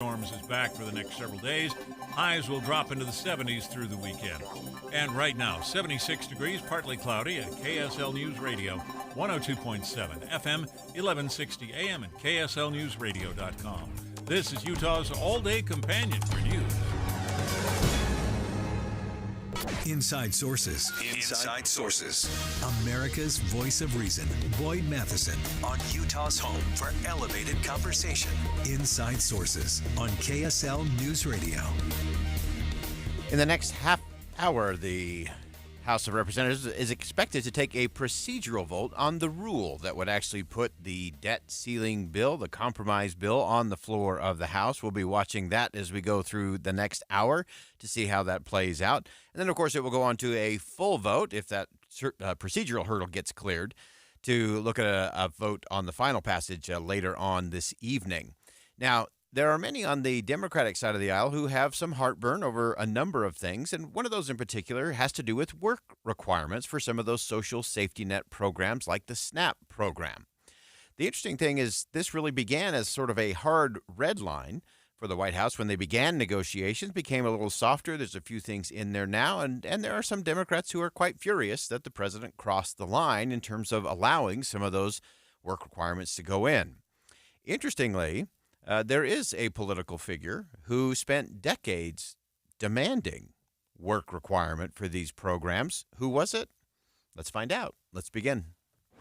Storms is back for the next several days. Highs will drop into the 70s through the weekend. And right now, 76 degrees, partly cloudy at KSL News Radio, 102.7 FM, 1160 AM, and KSLNewsRadio.com. This is Utah's all-day companion for news. Inside Sources. Inside Sources. America's voice of reason. Boyd Matheson on Utah's home for elevated conversation. Inside Sources on KSL News Radio. In the next half hour, the House of Representatives is expected to take a procedural vote on the rule that would actually put the debt ceiling bill, the compromise bill, on the floor of the House. We'll be watching that as we go through the next hour to see how that plays out. And then, of course, it will go on to a full vote if that procedural hurdle gets cleared to look at a vote on the final passage later on this evening. Now, there are many on the Democratic side of the aisle who have some heartburn over a number of things, and one of those in particular has to do with work requirements for some of those social safety net programs like the SNAP program. The interesting thing is this really began as sort of a hard red line for the White House when they began negotiations, became a little softer. There's a few things in there now, and there are some Democrats who are quite furious that the president crossed the line in terms of allowing some of those work requirements to go in. Interestingly, there is a political figure who spent decades demanding work requirement for these programs. Who was it? Let's find out. Let's begin.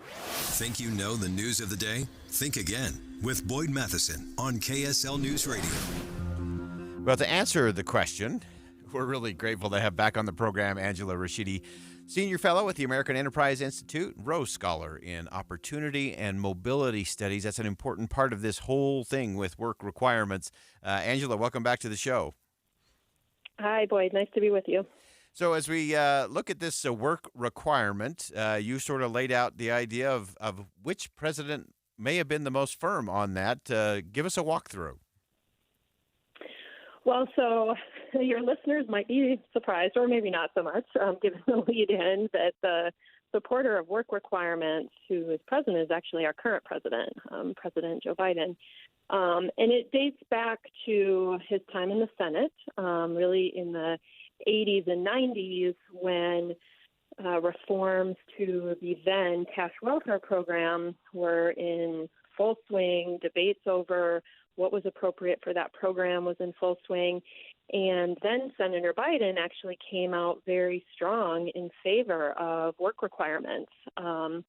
Think you know the news of the day? Think again with Boyd Matheson on KSL News Radio. Well, to answer the question, we're really grateful to have back on the program Angela Rashidi, Senior Fellow at the American Enterprise Institute, Rhodes Scholar in Opportunity and Mobility Studies. That's an important part of this whole thing with work requirements. Angela, welcome back to the show. Hi, Boyd. Nice to be with you. So as we look at this work requirement, you sort of laid out the idea of which president may have been the most firm on that. Give us a walkthrough. Well, so your listeners might be surprised, or maybe not so much, given the lead-in that the supporter of work requirements, who is president, is actually our current president, President Joe Biden. And it dates back to his time in the Senate, really in the 80s and 90s, when reforms to the then cash welfare program were in full swing. Debates over what was appropriate for that program was in full swing. And then Senator Biden actually came out very strong in favor of work requirements. And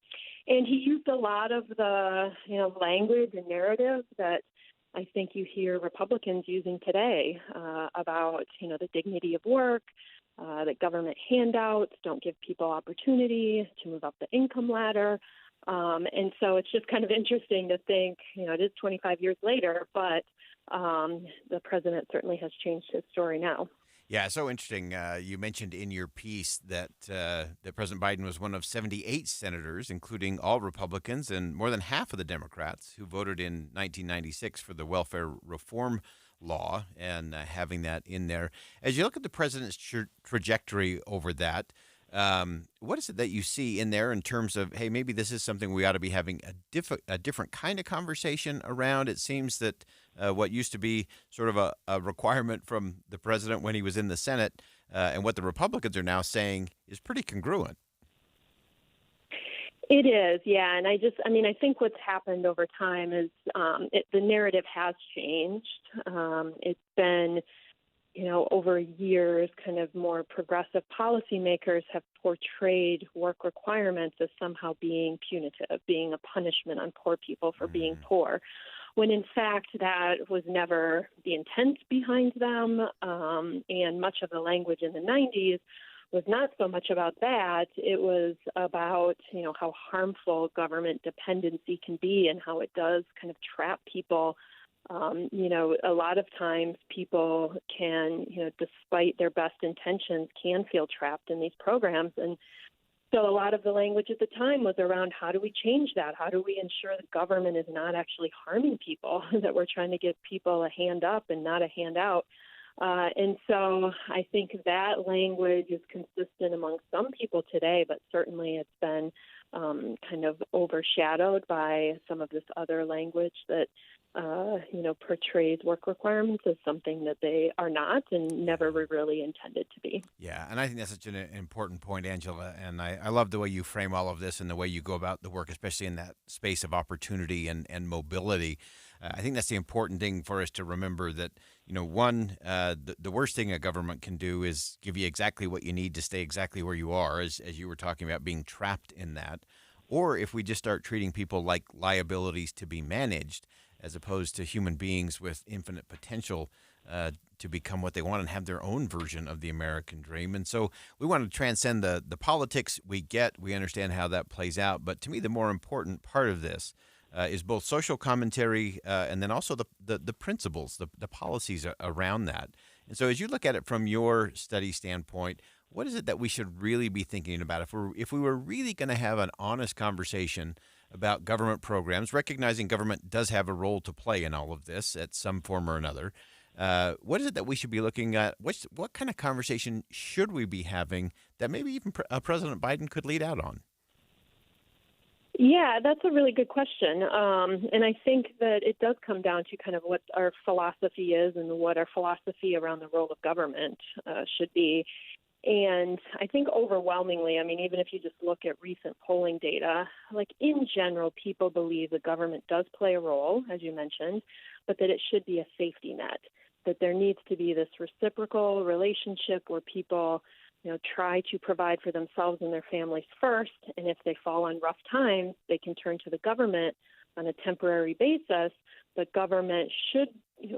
he used a lot of the language and narrative that I think you hear Republicans using today about, the dignity of work, that government handouts don't give people opportunity to move up the income ladder. And so it's just kind of interesting to think, it is 25 years later, but the president certainly has changed his story now. Yeah, so interesting. You mentioned in your piece that President Biden was one of 78 senators, including all Republicans and more than half of the Democrats, who voted in 1996 for the welfare reform law and having that in there. As you look at the president's trajectory over that, what is it that you see in there in terms of, hey, maybe this is something we ought to be having a different kind of conversation around? It seems that what used to be sort of a requirement from the president when he was in the Senate and what the Republicans are now saying is pretty congruent. It is, yeah. And I think what's happened over time is the narrative has changed. It's been over years, kind of more progressive policymakers have portrayed work requirements as somehow being punitive, being a punishment on poor people for being poor, when in fact that was never the intent behind them. And much of the language in the 90s was not so much about that. It was about, how harmful government dependency can be and how it does kind of trap people. A lot of times people can, despite their best intentions, can feel trapped in these programs. And so a lot of the language at the time was around how do we change that? How do we ensure that government is not actually harming people, that we're trying to give people a hand up and not a hand out? And so I think that language is consistent among some people today, but certainly it's been kind of overshadowed by some of this other language that portrays work requirements as something that they are not and never were really intended to be. Yeah, and I think that's such an important point, Angela. And I love the way you frame all of this and the way you go about the work, especially in that space of opportunity and mobility. I think that's the important thing for us to remember that, the worst thing a government can do is give you exactly what you need to stay exactly where you are, as you were talking about being trapped in that. Or if we just start treating people like liabilities to be managed, as opposed to human beings with infinite potential to become what they want and have their own version of the American dream. And so we want to transcend the politics. We understand how that plays out. But to me, the more important part of this is both social commentary and then also the principles, the policies around that. And so as you look at it from your study standpoint, what is it that we should really be thinking about if we were really going to have an honest conversation about government programs, recognizing government does have a role to play in all of this at some form or another? What is it that we should be looking at? What kind of conversation should we be having that maybe even President Biden could lead out on? Yeah, that's a really good question. And I think that it does come down to kind of what our philosophy is and what our philosophy around the role of government should be. And I think overwhelmingly, even if you just look at recent polling data, like in general, people believe the government does play a role, as you mentioned, but that it should be a safety net, that there needs to be this reciprocal relationship where people, try to provide for themselves and their families first. And if they fall on rough times, they can turn to the government on a temporary basis. The government should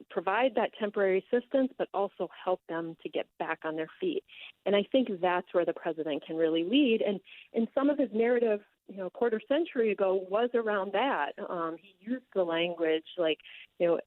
provide that temporary assistance, but also help them to get back on their feet. And I think that's where the president can really lead. And some of his narrative, a quarter century ago was around that. He used the language like, a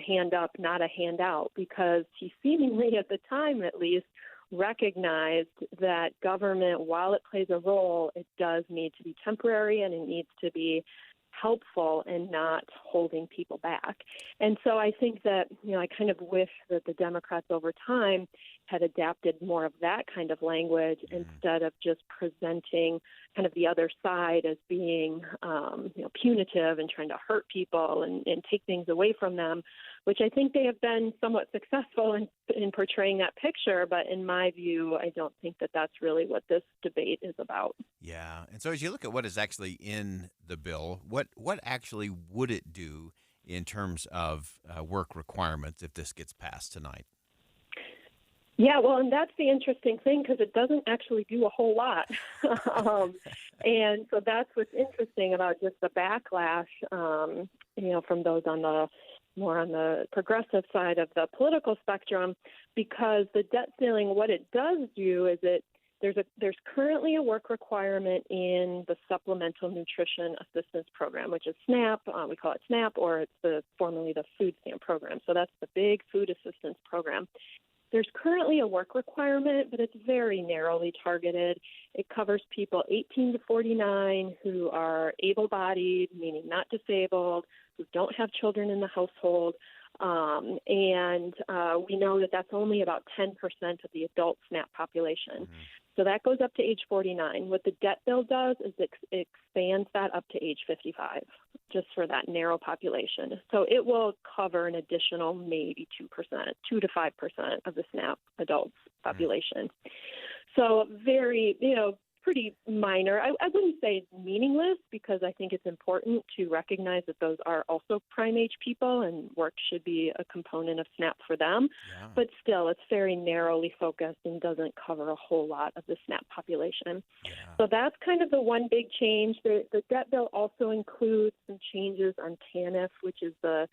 hand up, not a handout, because he seemingly at the time at least recognized that government, while it plays a role, it does need to be temporary and it needs to be helpful and not holding people back. And so I think that, I kind of wish that the Democrats over time had adapted more of that kind of language instead of just presenting kind of the other side as being, punitive and trying to hurt people and take things away from them, which I think they have been somewhat successful in portraying that picture. But in my view, I don't think that that's really what this debate is about. Yeah. And so as you look at what is actually in the bill, what actually would it do in terms of work requirements if this gets passed tonight? Yeah, well, and that's the interesting thing because it doesn't actually do a whole lot. And so that's what's interesting about just the backlash, from those on the progressive side of the political spectrum, because the debt ceiling, what it does do is there's currently a work requirement in the Supplemental Nutrition Assistance Program, which is SNAP. We call it SNAP, or it's formerly the Food Stamp Program. So that's the big food assistance program. There's currently a work requirement, but it's very narrowly targeted. It covers people 18 to 49 who are able-bodied, meaning not disabled, who don't have children in the household. And we know that that's only about 10% of the adult SNAP population. Mm-hmm. So that goes up to age 49. What the debt bill does is it expands that up to age 55, just for that narrow population. So it will cover an additional maybe 2 to 5% of the SNAP adults population. So very, pretty minor. I wouldn't say meaningless, because I think it's important to recognize that those are also prime age people and work should be a component of SNAP for them. Yeah. But still, it's very narrowly focused and doesn't cover a whole lot of the SNAP population. Yeah. So that's kind of the one big change. The debt bill also includes some changes on TANF, which is the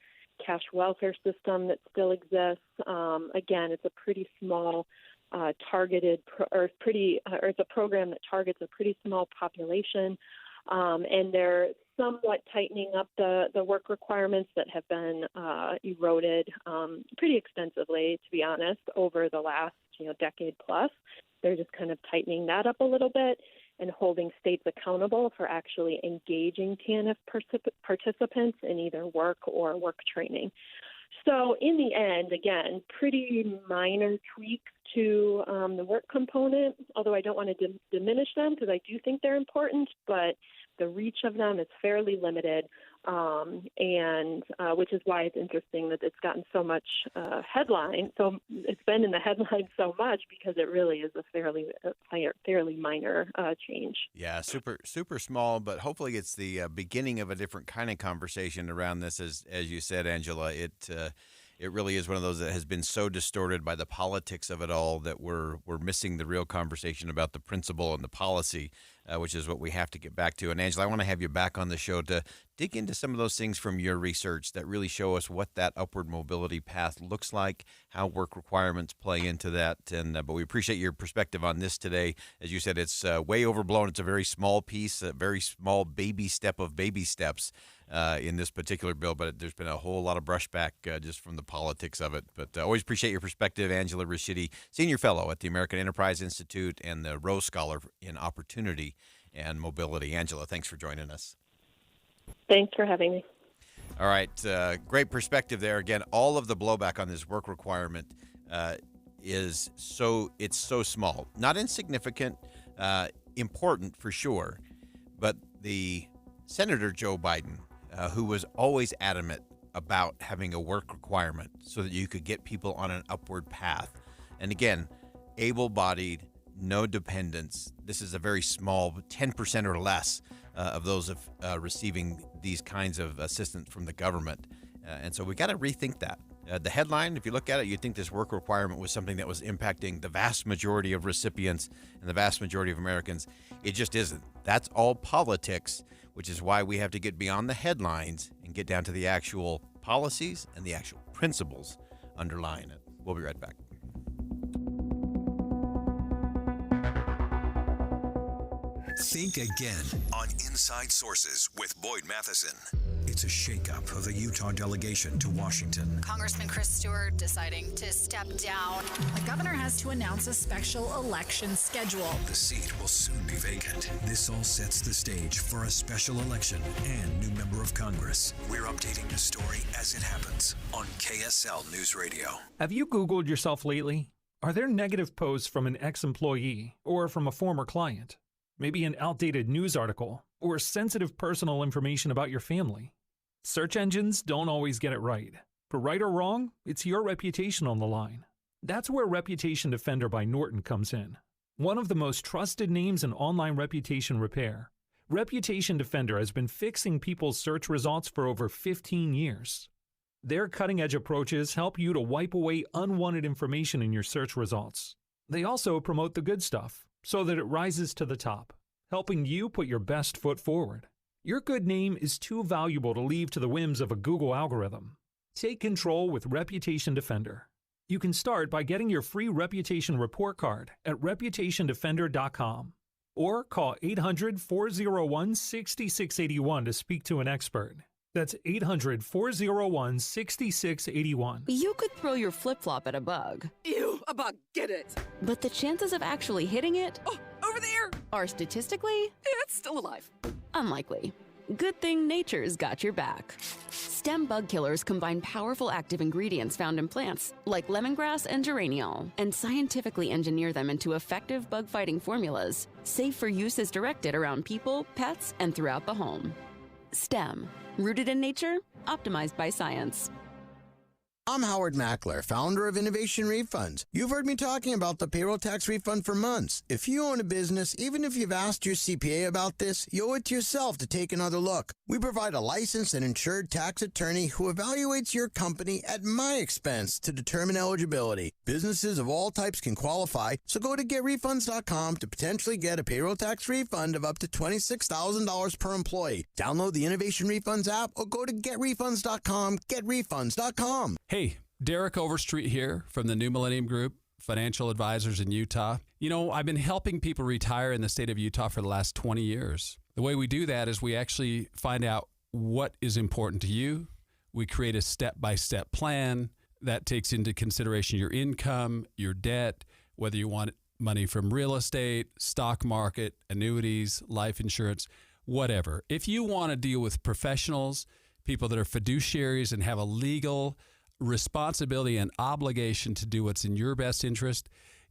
cash welfare system that still exists. Again, it's a pretty small it's a program that targets a pretty small population, and they're somewhat tightening up the work requirements that have been eroded pretty extensively, to be honest, over the last decade plus. They're just kind of tightening that up a little bit and holding states accountable for actually engaging TANF participants in either work or work training. So in the end, again, pretty minor tweaks to the work component, although I don't want to diminish them because I do think they're important. But the reach of them is fairly limited, and which is why it's interesting that it's gotten so much headline. So it's been in the headlines so much because it really is a fairly minor change. Yeah, super small, but hopefully it's the beginning of a different kind of conversation around this. As you said, Angela, it really is one of those that has been so distorted by the politics of it all that we're missing the real conversation about the principle and the policy, which is what we have to get back to. And Angela, I want to have you back on the show to dig into some of those things from your research that really show us what that upward mobility path looks like, how work requirements play into that. And but we appreciate your perspective on this today. As you said, it's way overblown. It's a very small piece, a very small baby step of baby steps in this particular bill, but there's been a whole lot of brushback just from the politics of it. But always appreciate your perspective, Angela Rashidi, Senior Fellow at the American Enterprise Institute and the Rose Scholar in Opportunity and Mobility. Angela, thanks for joining us. Thanks for having me. All right. Great perspective there. Again, all of the blowback on this work requirement is so small, not insignificant, important for sure, but the Senator Joe Biden, who was always adamant about having a work requirement so that you could get people on an upward path. And again, able-bodied, no dependents. This is a very small, 10% or less of those receiving these kinds of assistance from the government. And so we got to rethink that. The headline, if you look at it, you'd think this work requirement was something that was impacting the vast majority of recipients and the vast majority of Americans. It just isn't. That's all politics, which is why we have to get beyond the headlines and get down to the actual policies and the actual principles underlying it. We'll be right back. Think again on Inside Sources with Boyd Matheson. It's a shakeup of the Utah delegation to Washington. Congressman Chris Stewart deciding to step down. The governor has to announce a special election schedule. The seat will soon be vacant. This all sets the stage for a special election and new member of Congress. We're updating the story as it happens on KSL News Radio. Have you Googled yourself lately? Are there negative posts from an ex-employee or from a former client? Maybe an outdated news article or sensitive personal information about your family. Search engines don't always get it right. For right or wrong, it's your reputation on the line. That's where Reputation Defender by Norton comes in. One of the most trusted names in online reputation repair, Reputation Defender has been fixing people's search results for over 15 years. Their cutting-edge approaches help you to wipe away unwanted information in your search results. They also promote the good stuff, so that it rises to the top, helping you put your best foot forward. Your good name is too valuable to leave to the whims of a Google algorithm. Take control with Reputation Defender. You can start by getting your free reputation report card at reputationdefender.com or call 800-401-6681 to speak to an expert. That's 800-401-6681. You could throw your flip-flop at a bug. Ew, a bug, get it. But the chances of actually hitting it Over there. are statistically It's still alive. unlikely. Good thing nature's got your back. Stem bug killers combine powerful active ingredients found in plants, like lemongrass and geraniol, and scientifically engineer them into effective bug-fighting formulas, safe for use as directed around people, pets, and throughout the home. Stem. Rooted in nature, optimized by science. I'm Howard Mackler, founder of Innovation Refunds. You've heard me talking about the payroll tax refund for months. If you own a business, even if you've asked your CPA about this, you owe it to yourself to take another look. We provide a licensed and insured tax attorney who evaluates your company at my expense to determine eligibility. Businesses of all types can qualify, so go to getrefunds.com to potentially get a payroll tax refund of up to $26,000 per employee. Download the Innovation Refunds app or go to getrefunds.com, getrefunds.com. Hey, Derek Overstreet here from the New Millennium Group, financial advisors in Utah. You know, I've been helping people retire in the state of Utah for the last 20 years. The way we do that is we actually find out what is important to you. We create a step-by-step plan that takes into consideration your income, your debt, whether you want money from real estate, stock market, annuities, life insurance, whatever. If you want to deal with professionals, people that are fiduciaries and have a legal responsibility and obligation to do what's in your best interest,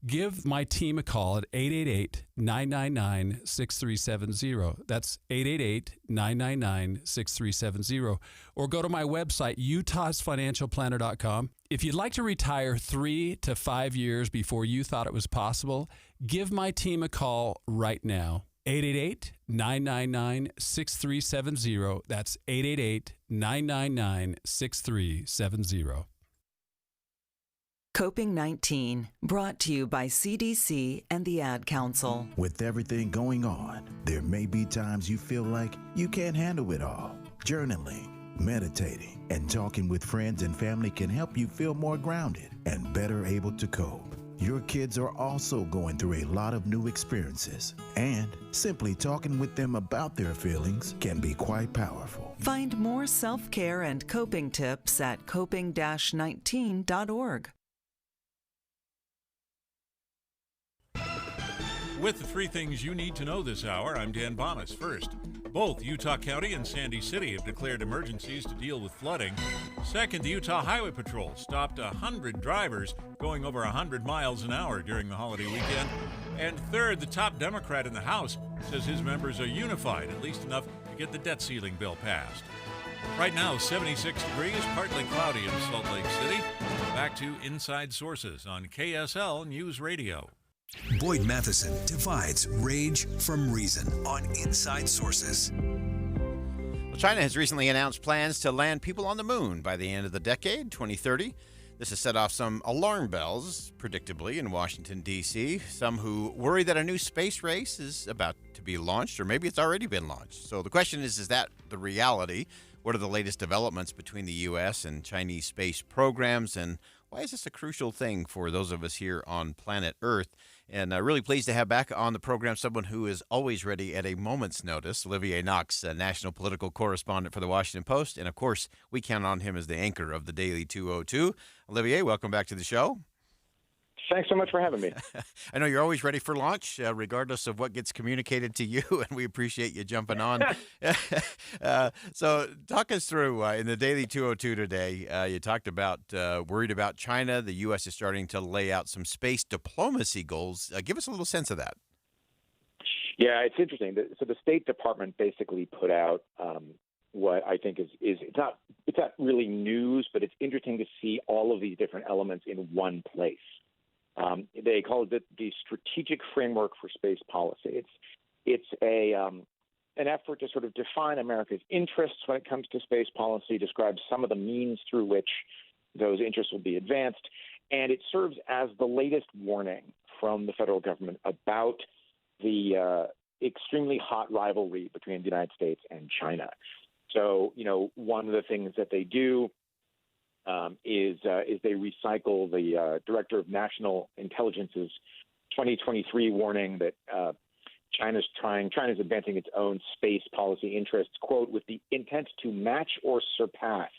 Give my team a call at 888-999-6370. That's 888-999-6370. Or go to my website, utahsfinancialplanner.com. If you'd like to retire 3 to 5 years before you thought it was possible, give my team a call right now. 888-999-6370. That's 888-999-6370. Coping 19, brought to you by CDC and the Ad Council. With everything going on, there may be times you feel like you can't handle it all. Journaling, meditating, and talking with friends and family can help you feel more grounded and better able to cope. Your kids are also going through a lot of new experiences, and simply talking with them about their feelings can be quite powerful. Find more self-care and coping tips at coping-19.org. With the 3 things you need to know this hour, I'm Dan Bomas. First, both Utah County and Sandy City have declared emergencies to deal with flooding. Second, the Utah Highway Patrol stopped 100 drivers going over 100 miles an hour during the holiday weekend. And third, the top Democrat in the House says his members are unified, at least enough to get the debt ceiling bill passed. Right now, 76 degrees, partly cloudy in Salt Lake City. Back to Inside Sources on KSL News Radio. Boyd Matheson divides rage from reason on Inside Sources. Well, China has recently announced plans to land people on the moon by the end of the decade, 2030. This has set off some alarm bells, predictably, in Washington, D.C. Some who worry that a new space race is about to be launched, or maybe it's already been launched. So the question is that the reality? What are the latest developments between the U.S. and Chinese space programs, and why is this a crucial thing for those of us here on planet Earth? And really pleased to have back on the program someone who is always ready at a moment's notice, Olivier Knox, a national political correspondent for the Washington Post. And, of course, we count on him as the anchor of the Daily 202. Olivier, welcome back to the show. Thanks so much for having me. I know you're always ready for launch, regardless of what gets communicated to you, and we appreciate you jumping on. So talk us through, in the Daily 202 today, you talked about worried about China. The U.S. is starting to lay out some space diplomacy goals. Give us a little sense of that. Yeah, it's interesting. So the State Department basically put out what I think is it's not really news, but it's interesting to see all of these different elements in one place. They call it the strategic framework for space policy. It's an effort to sort of define America's interests when it comes to space policy, describe some of the means through which those interests will be advanced, and it serves as the latest warning from the federal government about the extremely hot rivalry between the United States and China. So, one of the things that they do is they recycle the Director of National Intelligence's 2023 warning that China's advancing its own space policy interests, quote, with the intent to match or surpass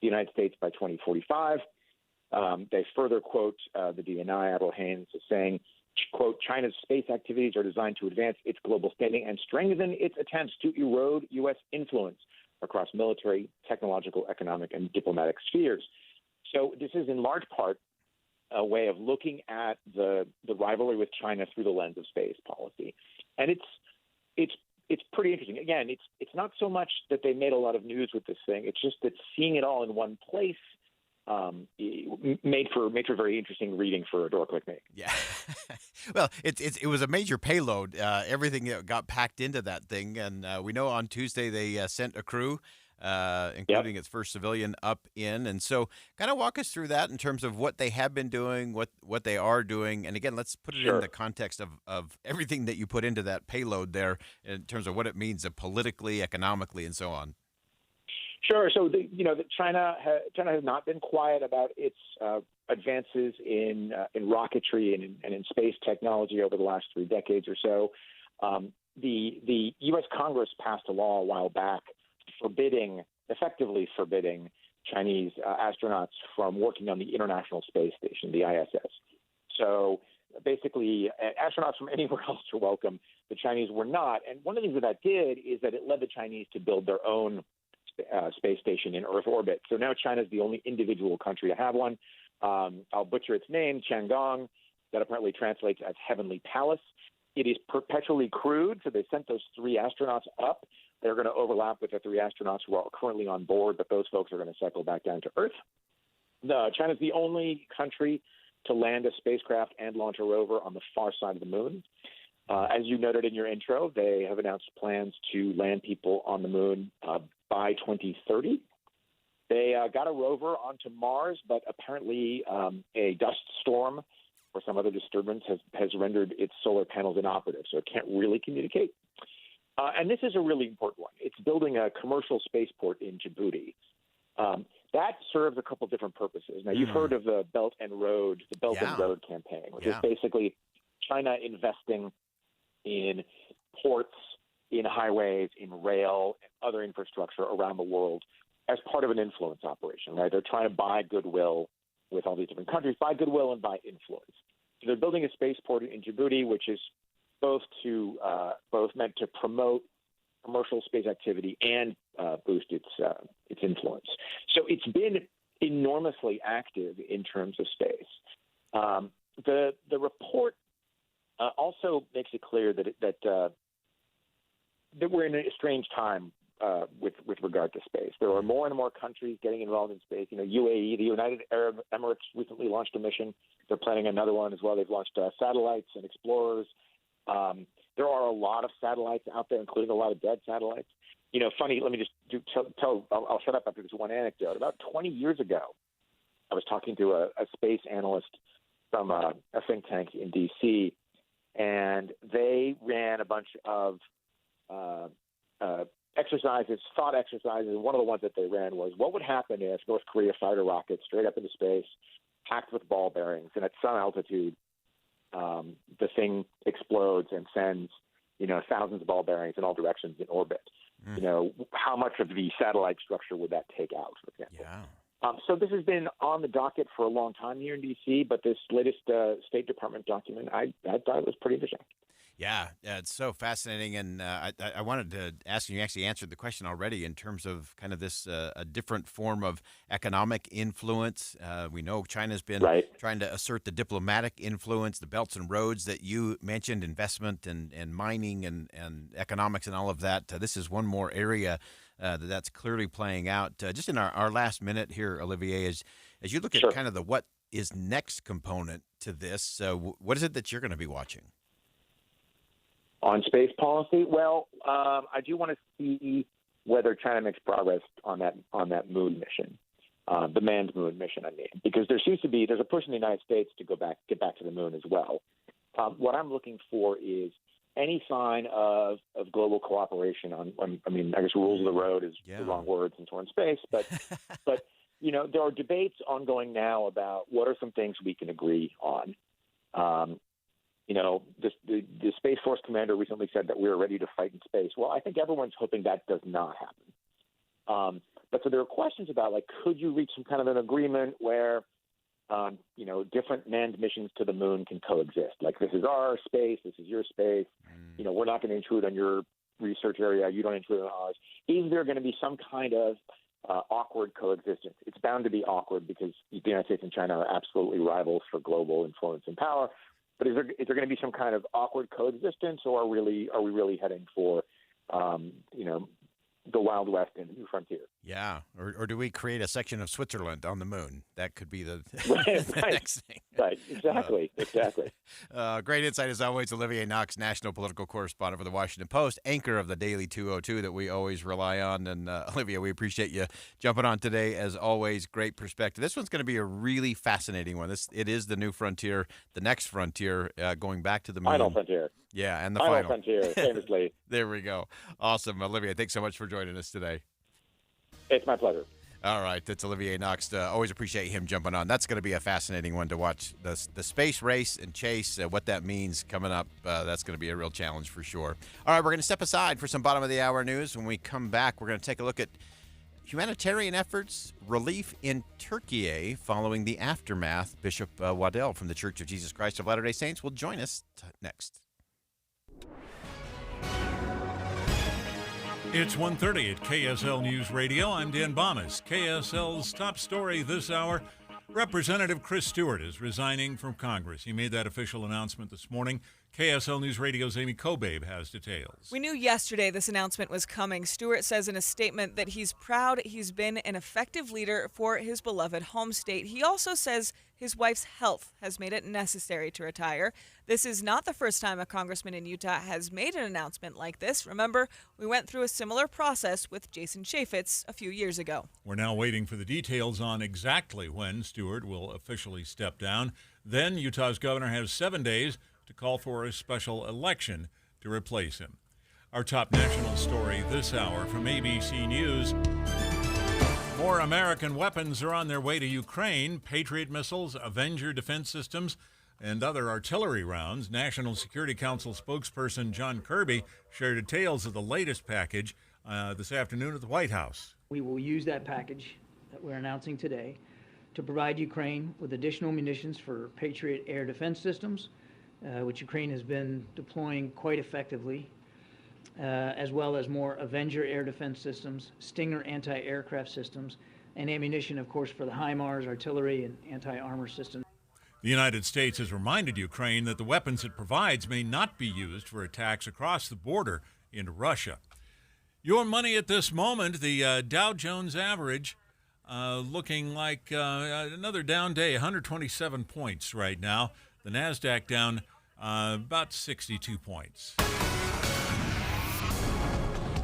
the United States by 2045. They further quote the DNI, Admiral Haynes, as saying, quote, China's space activities are designed to advance its global standing and strengthen its attempts to erode U.S. influence across military, technological, economic, and diplomatic spheres. So this is in large part a way of looking at the rivalry with China through the lens of space policy. And it's pretty interesting. Again, it's not so much that they made a lot of news with this thing. It's just that seeing it all in one place made for very interesting reading for a dork like me. Yeah. Well, it was a major payload, everything that got packed into that thing. And we know on Tuesday they sent a crew, including its first civilian, up in. And so kind of walk us through that in terms of what they have been doing, what they are doing. And again, let's put it in the context of everything that you put into that payload there in terms of what it means politically, economically, and so on. Sure. So, China has not been quiet about its advances in rocketry and in space technology over the last 3 decades or so. The U.S. Congress passed a law a while back effectively forbidding Chinese astronauts from working on the International Space Station, the ISS. So basically, astronauts from anywhere else are welcome. The Chinese were not. And one of the things that did is that it led the Chinese to build their own space station in Earth orbit. So now China is the only individual country to have one. I'll butcher its name, Tiangong. that apparently translates as Heavenly Palace. It is perpetually crewed, so they sent those 3 astronauts up. They're going to overlap with the 3 astronauts who are currently on board, but those folks are going to cycle back down to Earth. China's the only country to land a spacecraft and launch a rover on the far side of the moon. As you noted in your intro, they have announced plans to land people on the moon by 2030. They got a rover onto Mars, but apparently a dust storm or some other disturbance has rendered its solar panels inoperative, so it can't really communicate. And this is a really important one. It's building a commercial spaceport in Djibouti. That serves a couple different purposes. Now, you've heard of the Belt and Road campaign, which is basically China investing in ports, in highways, in rail, and other infrastructure around the world as part of an influence operation, right? They're trying to buy goodwill with all these different countries, buy goodwill and buy influence. So they're building a spaceport in Djibouti, which is both meant to promote commercial space activity and boost its influence. So it's been enormously active in terms of space. The report also makes it clear that we're in a strange time with regard to space. There are more and more countries getting involved in space. UAE, the United Arab Emirates, recently launched a mission. They're planning another one as well. They've launched satellites and explorers. There are a lot of satellites out there, including a lot of dead satellites. Funny, let me just I'll shut up after this one anecdote. About 20 years ago, I was talking to a space analyst from a think tank in D.C., and they ran a bunch of exercises, thought exercises. And one of the ones that they ran was, what would happen if North Korea fired a rocket straight up into space, packed with ball bearings, and at some altitude, the thing explodes and sends, thousands of ball bearings in all directions in orbit. How much of the satellite structure would that take out, for example? Yeah. So this has been on the docket for a long time here in D.C., but this latest State Department document, I thought it was pretty interesting. Yeah, it's so fascinating, and I wanted to ask you actually answered the question already in terms of kind of this a different form of economic influence. We know China's been trying to assert the diplomatic influence, the belts and roads that you mentioned, investment and mining and economics and all of that. This is one more area that's clearly playing out. Just in our last minute here, Olivier, as you look at kind of the what is next component to this, what is it that you're going to be watching? On space policy, well, I do want to see whether China makes progress on that moon mission, the manned moon mission. I mean, because there's a push in the United States to get back to the moon as well. What I'm looking for is any sign of global cooperation on I guess rules of the road is the wrong words in foreign space, but there are debates ongoing now about what are some things we can agree on. The Space Force commander recently said that we're ready to fight in space. Well, I think everyone's hoping that does not happen. But so there are questions about, could you reach some kind of an agreement where, different manned missions to the moon can coexist? Like, this is our space, this is your space. We're not going to intrude on your research area, you don't intrude on ours. Is there going to be some kind of awkward coexistence? It's bound to be awkward because the United States and China are absolutely rivals for global influence and power. But is there going to be some kind of awkward coexistence, or are we really heading for, the Wild West and the new frontier? Yeah, or do we create a section of Switzerland on the moon? That could be the next thing. Right, exactly. Great insight as always, Olivier Knox, national political correspondent for the Washington Post, anchor of the Daily 202 that we always rely on. And Olivier, we appreciate you jumping on today. As always, great perspective. This one's going to be a really fascinating one. It is the new frontier, the next frontier, going back to the moon. Final frontier. Yeah, and the final final frontier, famously. There we go. Awesome. Olivier, thanks so much for joining us today. It's my pleasure. All right, that's Olivier Knox. Always appreciate him jumping on. That's going to be a fascinating one to watch. The space race and chase, what that means coming up, that's going to be a real challenge for sure. All right, we're going to step aside for some bottom of the hour news. When we come back, we're going to take a look at humanitarian efforts, relief in Turkey following the aftermath. Bishop Waddell from the Church of Jesus Christ of Latter-day Saints will join us next. It's 1:30 at KSL News Radio. I'm Dan Bomas. KSL's top story this hour. Representative Chris Stewart is resigning from Congress. He made that official announcement this morning. KSL News Radio's Amy Kobabe has details. We knew yesterday this announcement was coming. Stewart says in a statement that he's proud he's been an effective leader for his beloved home state. He also says his wife's health has made it necessary to retire. This is not the first time a congressman in Utah has made an announcement like this. Remember, we went through a similar process with Jason Chaffetz a few years ago. We're now waiting for the details on exactly when Stewart will officially step down. Then Utah's governor has 7 days to call for a special election to replace him. Our top national story this hour from ABC News. More American weapons are on their way to Ukraine. Patriot missiles, Avenger defense systems, and other artillery rounds. National Security Council spokesperson John Kirby shared details of the latest package this afternoon at the White House. We will use that package that we're announcing today to provide Ukraine with additional munitions for Patriot air defense systems, which Ukraine has been deploying quite effectively, as well as more Avenger air defense systems, Stinger anti-aircraft systems, and ammunition, of course, for the HIMARS, artillery, and anti-armor systems. The United States has reminded Ukraine that the weapons it provides may not be used for attacks across the border into Russia. Your money at this moment, the Dow Jones average, looking like another down day, 127 points right now. The NASDAQ down about 62 points.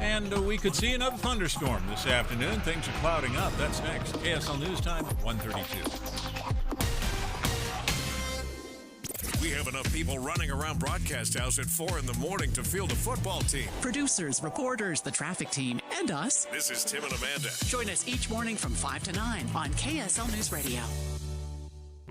And we could see another thunderstorm this afternoon. Things are clouding up. That's next. KSL News Time, 1:32. We have enough people running around Broadcast House at 4 in the morning to field a football team. Producers, reporters, the traffic team, and us. This is Tim and Amanda. Join us each morning from 5 to 9 on KSL News Radio.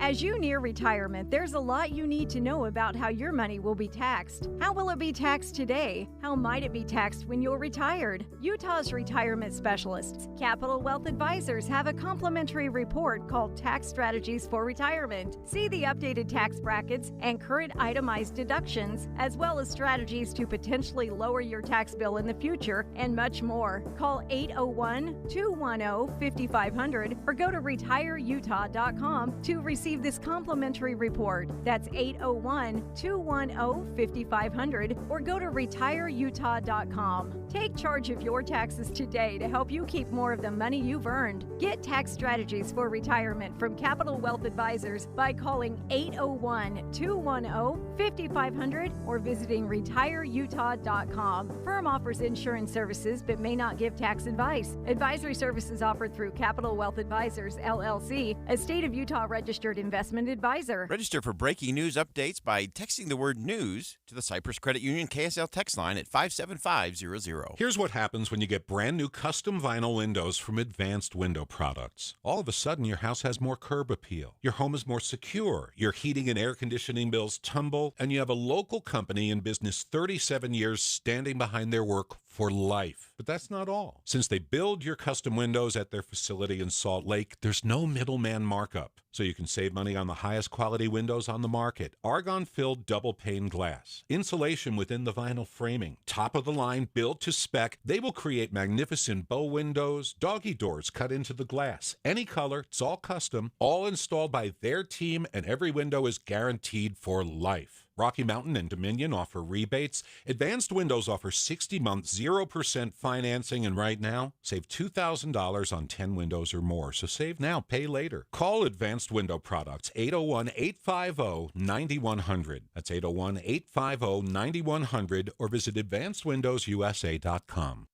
As you near retirement, there's a lot you need to know about how your money will be taxed. How will it be taxed today? How might it be taxed when you're retired? Utah's retirement specialists, Capital Wealth Advisors, have a complimentary report called Tax Strategies for Retirement. See the updated tax brackets and current itemized deductions, as well as strategies to potentially lower your tax bill in the future, and much more. Call 801-210-5500 or go to retireutah.com to receive this complimentary report. That's 801-210-5500 or go to retireutah.com. Take charge of your taxes today to help you keep more of the money you've earned. Get tax strategies for retirement from Capital Wealth Advisors by calling 801-210-5500 or visiting retireutah.com. Firm offers insurance services but may not give tax advice. Advisory services offered through Capital Wealth Advisors, LLC, a state of Utah registered investment advisor. Register for breaking news updates by texting the word news to the Cypress Credit Union KSL text line at 57500. Here's what happens when you get brand new custom vinyl windows from Advanced Window Products. All of a sudden, your house has more curb appeal. Your home is more secure. Your heating and air conditioning bills tumble, and you have a local company in business 37 years standing behind their work for life. But that's not all. Since they build your custom windows at their facility in Salt Lake, there's no middleman markup. So you can save money on the highest quality windows on the market. Argon-filled double pane glass, insulation within the vinyl framing, top of the line, built to spec. They will create magnificent bow windows, doggy doors cut into the glass. Any color, it's all custom, all installed by their team, and every window is guaranteed for life. Rocky Mountain and Dominion offer rebates. Advanced Windows offers 60-month 0% financing, and right now, save $2,000 on 10 windows or more. So save now, pay later. Call Advanced Window Products, 801-850-9100. That's 801-850-9100, or visit advancedwindowsusa.com.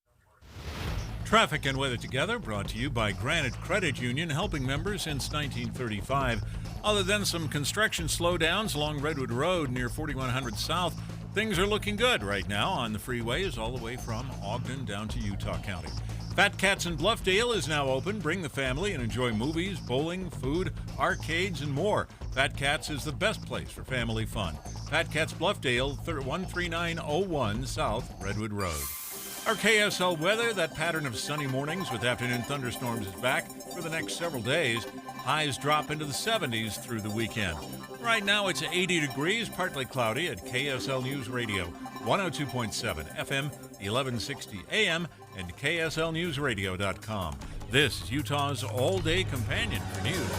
Traffic and weather together, brought to you by Granite Credit Union, helping members since 1935. Other than some construction slowdowns along Redwood Road near 4100 South, things are looking good right now on the freeways all the way from Ogden down to Utah County. Fat Cats in Bluffdale is now open. Bring the family and enjoy movies, bowling, food, arcades, and more. Fat Cats is the best place for family fun. Fat Cats Bluffdale, 13901 South Redwood Road. Our KSL weather, that pattern of sunny mornings with afternoon thunderstorms is back for the next several days. Highs drop into the 70s through the weekend. Right now it's 80 degrees, partly cloudy at KSL News Radio, 102.7 FM, 1160 AM, and KSLNewsRadio.com. This is Utah's all-day companion for news.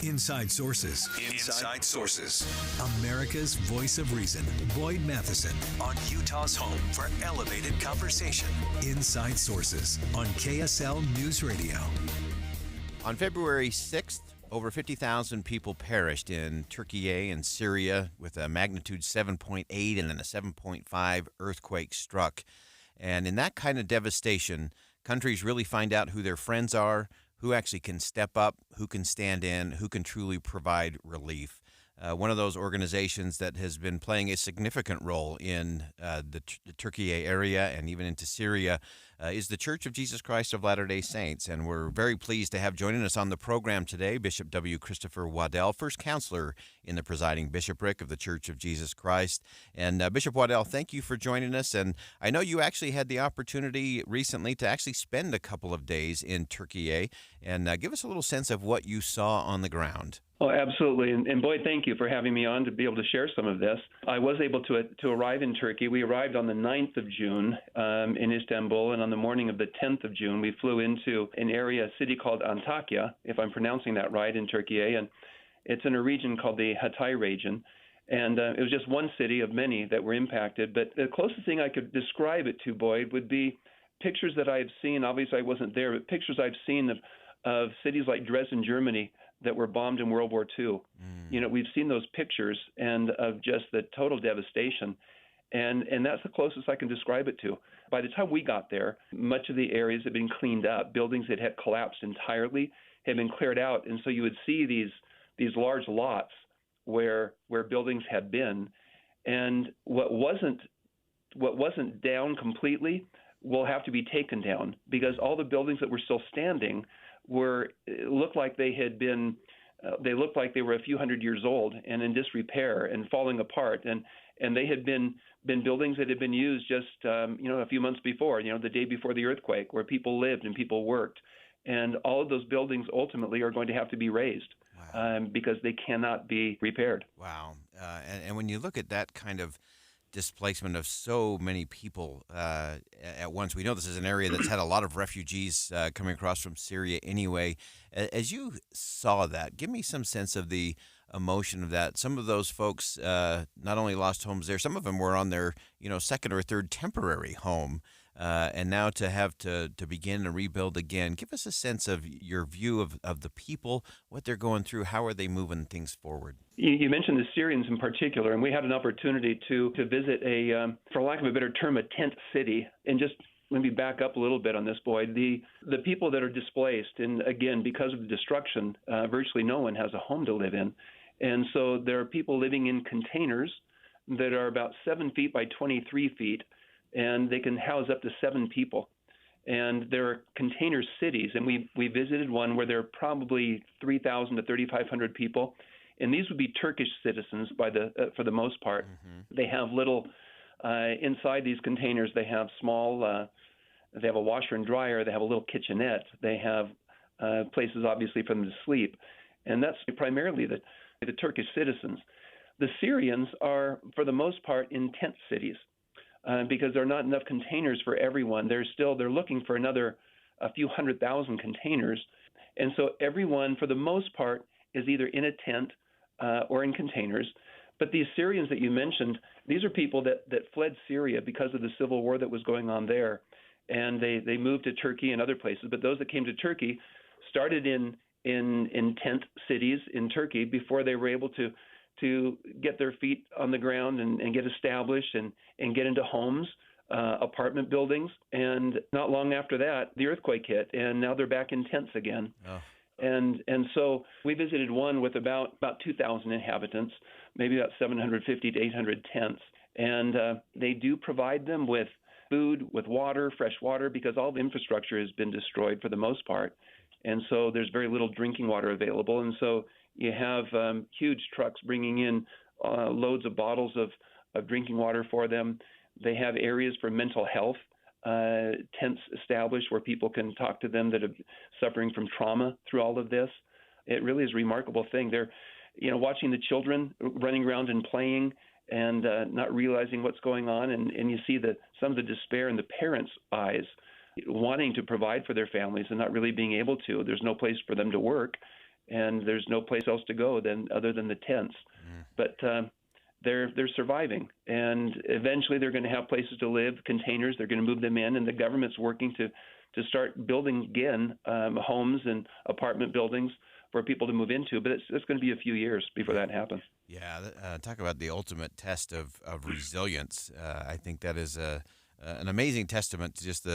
Inside Sources. Inside Sources. America's voice of reason. Boyd Matheson on Utah's home for elevated conversation. Inside Sources on KSL News Radio. On February 6th, over 50,000 people perished in Turkey and Syria with a magnitude 7.8 and then a 7.5 earthquake struck. And in that kind of devastation, countries really find out who their friends are, who actually can step up, who can stand in, who can truly provide relief. One of those organizations that has been playing a significant role in the Turkey area and even into Syria is the Church of Jesus Christ of Latter-day Saints. And we're very pleased to have joining us on the program today Bishop W. Christopher Waddell, first counselor in the presiding bishopric of the Church of Jesus Christ. And Bishop Waddell, thank you for joining us. And I know you actually had the opportunity recently to actually spend a couple of days in Turkey. And give us a little sense of what you saw on the ground. Oh, absolutely. And Boyd, thank you for having me on to be able to share some of this. I was able to arrive in Turkey. We arrived on the 9th of June in Istanbul, and on the morning of the 10th of June, we flew into an area, a city called Antakya, if I'm pronouncing that right, in Turkey. And it's in a region called the Hatay region. And it was just one city of many that were impacted. But the closest thing I could describe it to, Boyd, would be pictures that I've seen. Obviously, I wasn't there, but pictures I've seen of cities like Dresden, Germany, that were bombed in World War II. You know, we've seen those pictures and of just the total devastation. And that's the closest I can describe it to. By the time we got there, much of the areas had been cleaned up. Buildings that had collapsed entirely had been cleared out. And so you would see these large lots where buildings had been. And what wasn't down completely will have to be taken down, because all the buildings that were still standing looked like they were a few hundred years old and in disrepair and falling apart, and they had been buildings that had been used just a few months before, the day before the earthquake, where people lived and people worked, and all of those buildings ultimately are going to have to be razed. Wow. Because they cannot be repaired. Wow. And when you look at that kind of displacement of so many people at once. We know this is an area that's had a lot of refugees coming across from Syria anyway. As you saw that, give me some sense of the emotion of that. Some of those folks not only lost homes there, some of them were on their second or third temporary home. And now to have to begin to rebuild again. Give us a sense of your view of the people, what they're going through, how are they moving things forward? You mentioned the Syrians in particular, and we had an opportunity to visit for lack of a better term, a tent city. And just let me back up a little bit on this, Boyd. The people that are displaced, and again, because of the destruction, virtually no one has a home to live in. And so there are people living in containers that are about 7 feet by 23 feet, and they can house up to 7 people. And there are container cities, and we visited one where there are probably 3,000 to 3,500 people, and these would be Turkish citizens for the most part. Mm-hmm. They have little inside these containers. They have small. They have a washer and dryer. They have a little kitchenette. They have places, obviously, for them to sleep, and that's primarily the Turkish citizens. The Syrians are, for the most part, in tent cities. Because there are not enough containers for everyone. They're looking for a few 100,000 containers. And so everyone, for the most part, is either in a tent or in containers. But these Syrians that you mentioned, these are people that fled Syria because of the civil war that was going on there. And they moved to Turkey and other places. But those that came to Turkey started in tent cities in Turkey before they were able to get their feet on the ground and get established and get into homes, apartment buildings. And not long after that, the earthquake hit, and now they're back in tents again. Oh. And so we visited one with about 2,000 inhabitants, maybe about 750 to 800 tents. And they do provide them with food, with water, fresh water, because all the infrastructure has been destroyed for the most part. And so there's very little drinking water available. And so you have huge trucks bringing in loads of bottles of drinking water for them. They have areas for mental health, tents established where people can talk to them that are suffering from trauma through all of this. It really is a remarkable thing. They're, watching the children running around and playing and not realizing what's going on. And you see some of the despair in the parents' eyes, wanting to provide for their families and not really being able to. There's no place for them to work. and there's no place else to go other than the tents. But they're surviving, and eventually they're going to have places to live, containers. They're going to move them in, and the government's working to start building again homes and apartment buildings for people to move into. But it's going to be a few years before that happens. Yeah, talk about the ultimate test of resilience. I think that is an amazing testament to just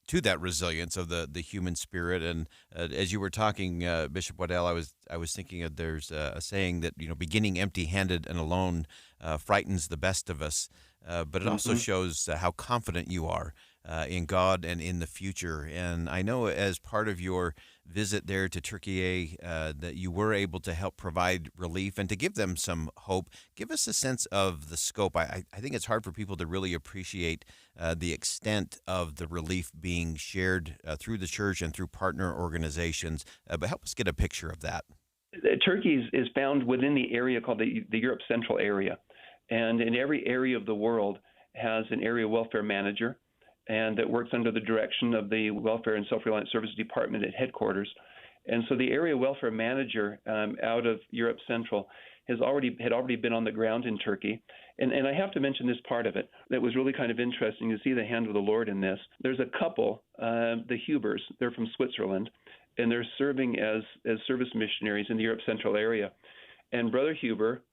to that resilience of the human spirit. And as you were talking, Bishop Waddell, I was thinking of there's a saying that beginning empty-handed and alone frightens the best of us, but it also shows how confident you are in God and in the future. And I know as part of your visit there to Turkey, that you were able to help provide relief and to give them some hope. Give us a sense of the scope. I think it's hard for people to really appreciate the extent of the relief being shared through the church and through partner organizations, but help us get a picture of that. Turkey is found within the area called the Europe Central area, and in every area of the world has an area welfare manager, and that works under the direction of the Welfare and Self-Reliant Services Department at headquarters. And so the area welfare manager out of Europe Central had already been on the ground in Turkey. And I have to mention this part of it that was really kind of interesting to see the hand of the Lord in this. There's a couple, the Hubers, they're from Switzerland, and they're serving as service missionaries in the Europe Central area. And Brother Huber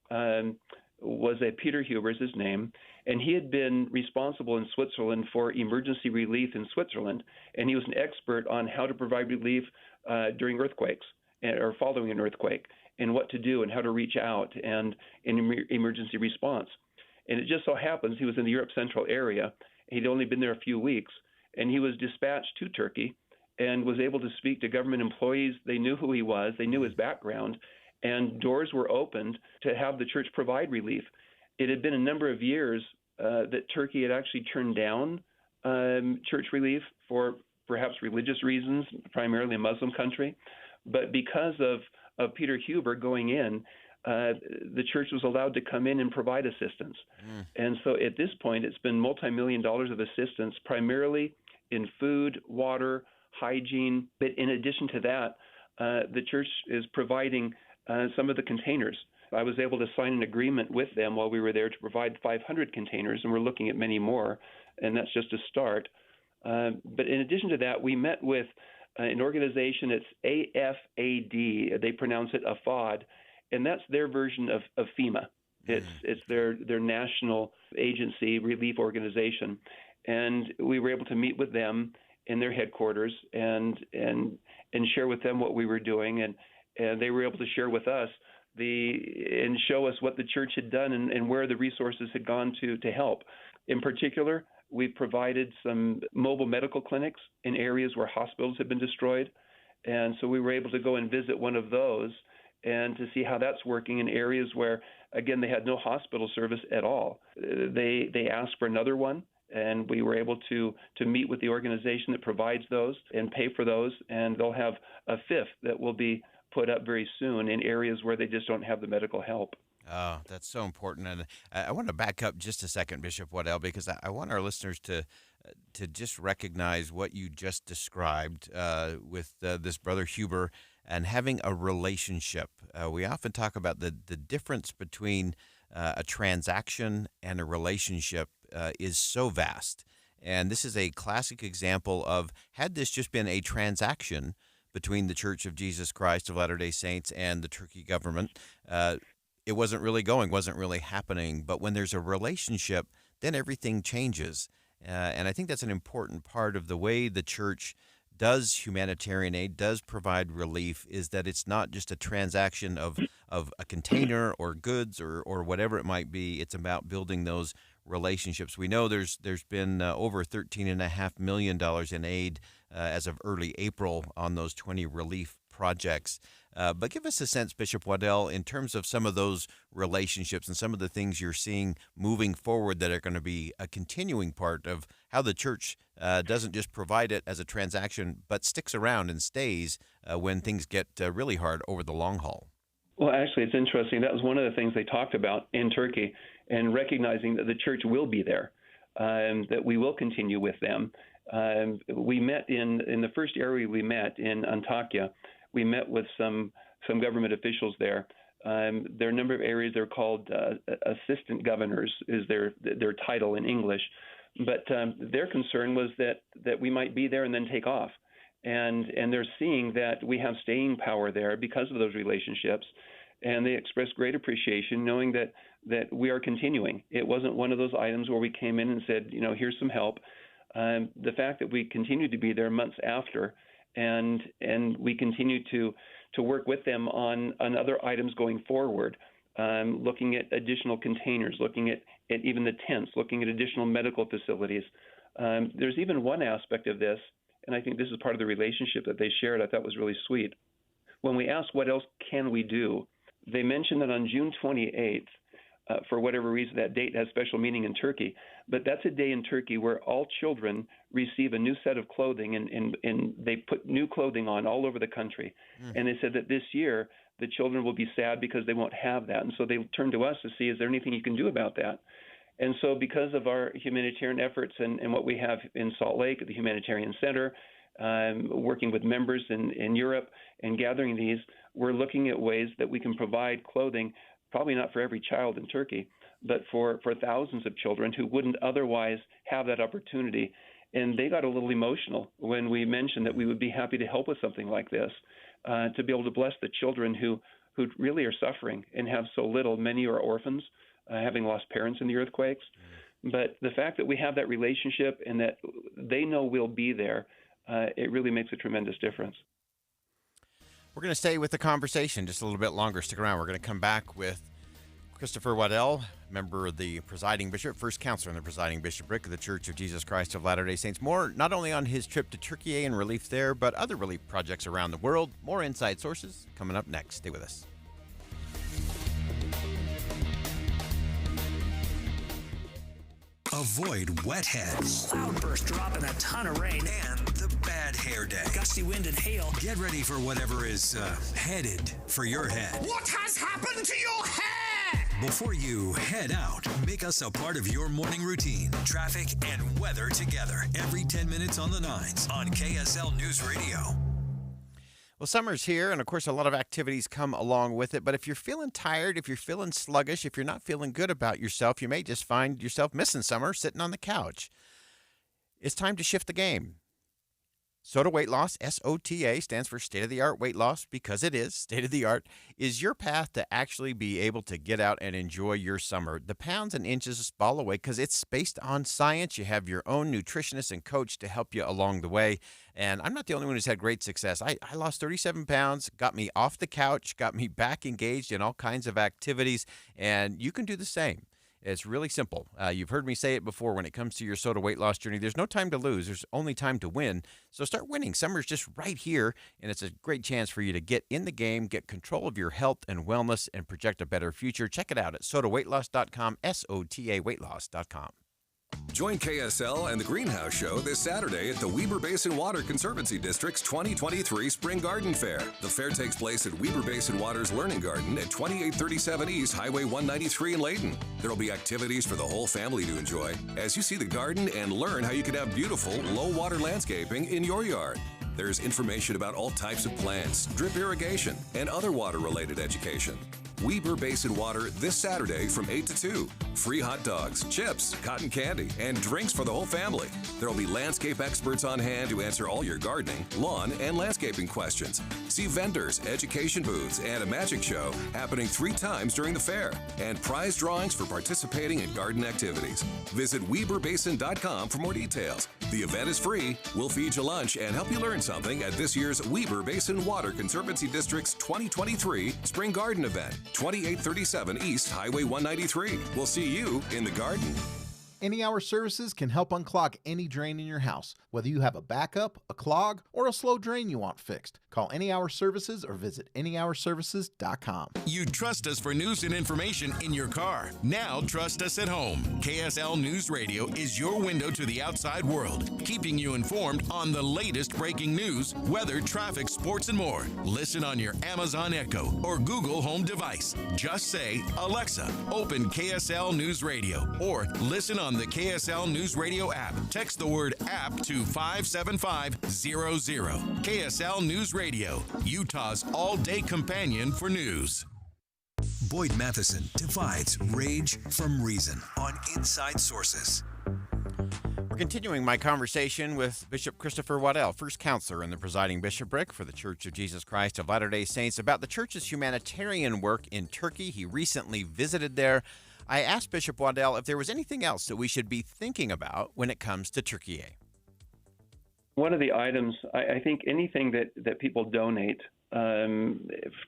Peter Huber is his name, and he had been responsible in Switzerland for emergency relief in Switzerland, and he was an expert on how to provide relief during earthquakes or following an earthquake, and what to do and how to reach out and in emergency response. And it just so happens he was in the Europe Central area. He'd only been there a few weeks, and he was dispatched to Turkey and was able to speak to government employees. They knew who he was. They knew his background. And doors were opened to have the church provide relief. It had been a number of years that Turkey had actually turned down church relief for perhaps religious reasons, primarily a Muslim country. But because of Peter Huber going in, the church was allowed to come in and provide assistance. And so at this point, it's been multi-million dollars of assistance, primarily in food, water, hygiene. But in addition to that, the church is providing some of the containers. I was able to sign an agreement with them while we were there to provide 500 containers, and we're looking at many more, and that's just a start. But in addition to that, we met with an organization. It's AFAD. They pronounce it AFAD, and that's their version of FEMA. It's their national agency relief organization, and we were able to meet with them in their headquarters and share with them what we were doing, and they were able to share with us and show us what the church had done and where the resources had gone to help. In particular, we provided some mobile medical clinics in areas where hospitals had been destroyed, and so we were able to go and visit one of those and to see how that's working in areas where, again, they had no hospital service at all. They asked for another one, and we were able to meet with the organization that provides those and pay for those, and they'll have a fifth that will be put up very soon in areas where they just don't have the medical help. Oh, that's so important. And I want to back up just a second, Bishop Waddell, because I want our listeners to just recognize what you just described with this Brother Huber and having a relationship. We often talk about the difference between a transaction and a relationship is so vast. And this is a classic example of, had this just been a transaction between the Church of Jesus Christ of Latter-day Saints and the Turkey government, it wasn't really happening. But when there's a relationship, then everything changes. And I think that's an important part of the way the church does humanitarian aid, does provide relief, is that it's not just a transaction of a container or goods or whatever it might be. It's about building those relationships. We know there's been over $13.5 million in aid as of early April on those 20 relief projects. But give us a sense, Bishop Waddell, in terms of some of those relationships and some of the things you're seeing moving forward that are going to be a continuing part of how the church doesn't just provide it as a transaction, but sticks around and stays when things get really hard over the long haul. Well, actually, it's interesting. That was one of the things they talked about in Turkey, and recognizing that the church will be there, that we will continue with them. We met in the first area we met in Antakya. We met with some some government officials there. There are a number of areas they're called assistant governors is their title in English, but their concern was that we might be there and then take off, and they're seeing that we have staying power there because of those relationships, and they expressed great appreciation knowing that we are continuing. It wasn't one of those items where we came in and said, here's some help. The fact that we continued to be there months after, and we continue to work with them on other items going forward, looking at additional containers, looking at even the tents, looking at additional medical facilities. There's even one aspect of this, and I think this is part of the relationship that they shared I thought was really sweet. When we asked what else can we do, they mentioned that on June 28th, for whatever reason, that date has special meaning in Turkey, but that's a day in Turkey where all children receive a new set of clothing, and they put new clothing on all over the country. And they said that this year the children will be sad because they won't have that. And so they turned to us to see, is there anything you can do about that? And so because of our humanitarian efforts and what we have in Salt Lake at the Humanitarian Center, working with members in Europe and gathering these, we're looking at ways that we can provide clothing, probably not for every child in Turkey, but for thousands of children who wouldn't otherwise have that opportunity. And they got a little emotional when we mentioned that we would be happy to help with something like this, to be able to bless the children who really are suffering and have so little. Many are orphans, having lost parents in the earthquakes. But the fact that we have that relationship and that they know we'll be there, it really makes a tremendous difference. We're going to stay with the conversation just a little bit longer. Stick around. We're going to come back with Christopher Waddell, member of the presiding bishop, first counselor in the presiding bishopric of the Church of Jesus Christ of Latter-day Saints. More not only on his trip to Turkey and relief there, but other relief projects around the world. More Inside Sources coming up next. Stay with us. Avoid wet heads. Cloudburst dropping a ton of rain. And the bad hair day. Gusty wind and hail. Get ready for whatever is headed for your head. What has happened to your hair? Before you head out, make us a part of your morning routine. Traffic and weather together every 10 minutes on the 9s on KSL News Radio. Well, summer's here, and of course, a lot of activities come along with it. But if you're feeling tired, if you're feeling sluggish, if you're not feeling good about yourself, you may just find yourself missing summer sitting on the couch. It's time to shift the game. SOTA Weight Loss, SOTA, stands for state-of-the-art weight loss because it is state-of-the-art, is your path to actually be able to get out and enjoy your summer. The pounds and inches fall away because it's based on science. You have your own nutritionist and coach to help you along the way. And I'm not the only one who's had great success. I lost 37 pounds, got me off the couch, got me back engaged in all kinds of activities, and you can do the same. It's really simple. You've heard me say it before. When it comes to your SOTA weight loss journey, there's no time to lose. There's only time to win. So start winning. Summer's just right here, and it's a great chance for you to get in the game, get control of your health and wellness, and project a better future. Check it out at sotaweightloss.com, SOTAweightloss.com. Join KSL and the Greenhouse Show this Saturday at the Weber Basin Water Conservancy District's 2023 Spring Garden Fair. The fair takes place at Weber Basin Water's Learning Garden at 2837 East Highway 193 in Layton. There will be activities for the whole family to enjoy as you see the garden and learn how you can have beautiful, low-water landscaping in your yard. There's information about all types of plants, drip irrigation, and other water-related education. Weber Basin Water this Saturday from 8 to 2. Free hot dogs, chips, cotton candy, and drinks for the whole family. There will be landscape experts on hand to answer all your gardening, lawn, and landscaping questions. See vendors, education booths, and a magic show happening 3 times during the fair. And prize drawings for participating in garden activities. Visit WeberBasin.com for more details. The event is free. We'll feed you lunch and help you learn something at this year's Weber Basin Water Conservancy District's 2023 Spring Garden Event. 2837 East Highway 193. We'll see you in the garden. Any Hour Services can help unclog any drain in your house, whether you have a backup, a clog, or a slow drain you want fixed. Call Any Hour Services or visit anyhourservices.com. You trust us for news and information in your car. Now trust us at home. KSL News Radio is your window to the outside world, keeping you informed on the latest breaking news, weather, traffic, sports, and more. Listen on your Amazon Echo or Google Home device. Just say, Alexa, open KSL News Radio, or listen on the KSL News Radio app. Text the word app to 57500. KSL News Radio. Radio, Utah's all-day companion for news. Boyd Matheson divides rage from reason on Inside Sources. We're continuing my conversation with Bishop Christopher Waddell, first counselor in the presiding bishopric for the Church of Jesus Christ of Latter-day Saints, about the church's humanitarian work in Turkey. He recently visited there. I asked Bishop Waddell if there was anything else that we should be thinking about when it comes to Turkey. One of the items, I think anything that people donate to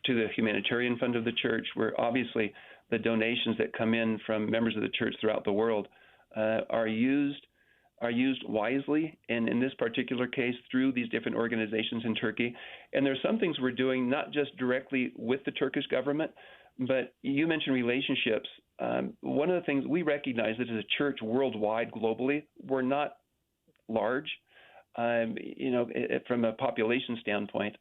the humanitarian fund of the church, where obviously the donations that come in from members of the church throughout the world are used wisely, and in this particular case, through these different organizations in Turkey. And there's some things we're doing not just directly with the Turkish government, but you mentioned relationships. One of the things we recognize that as a church worldwide, globally, we're not large, from a population standpoint.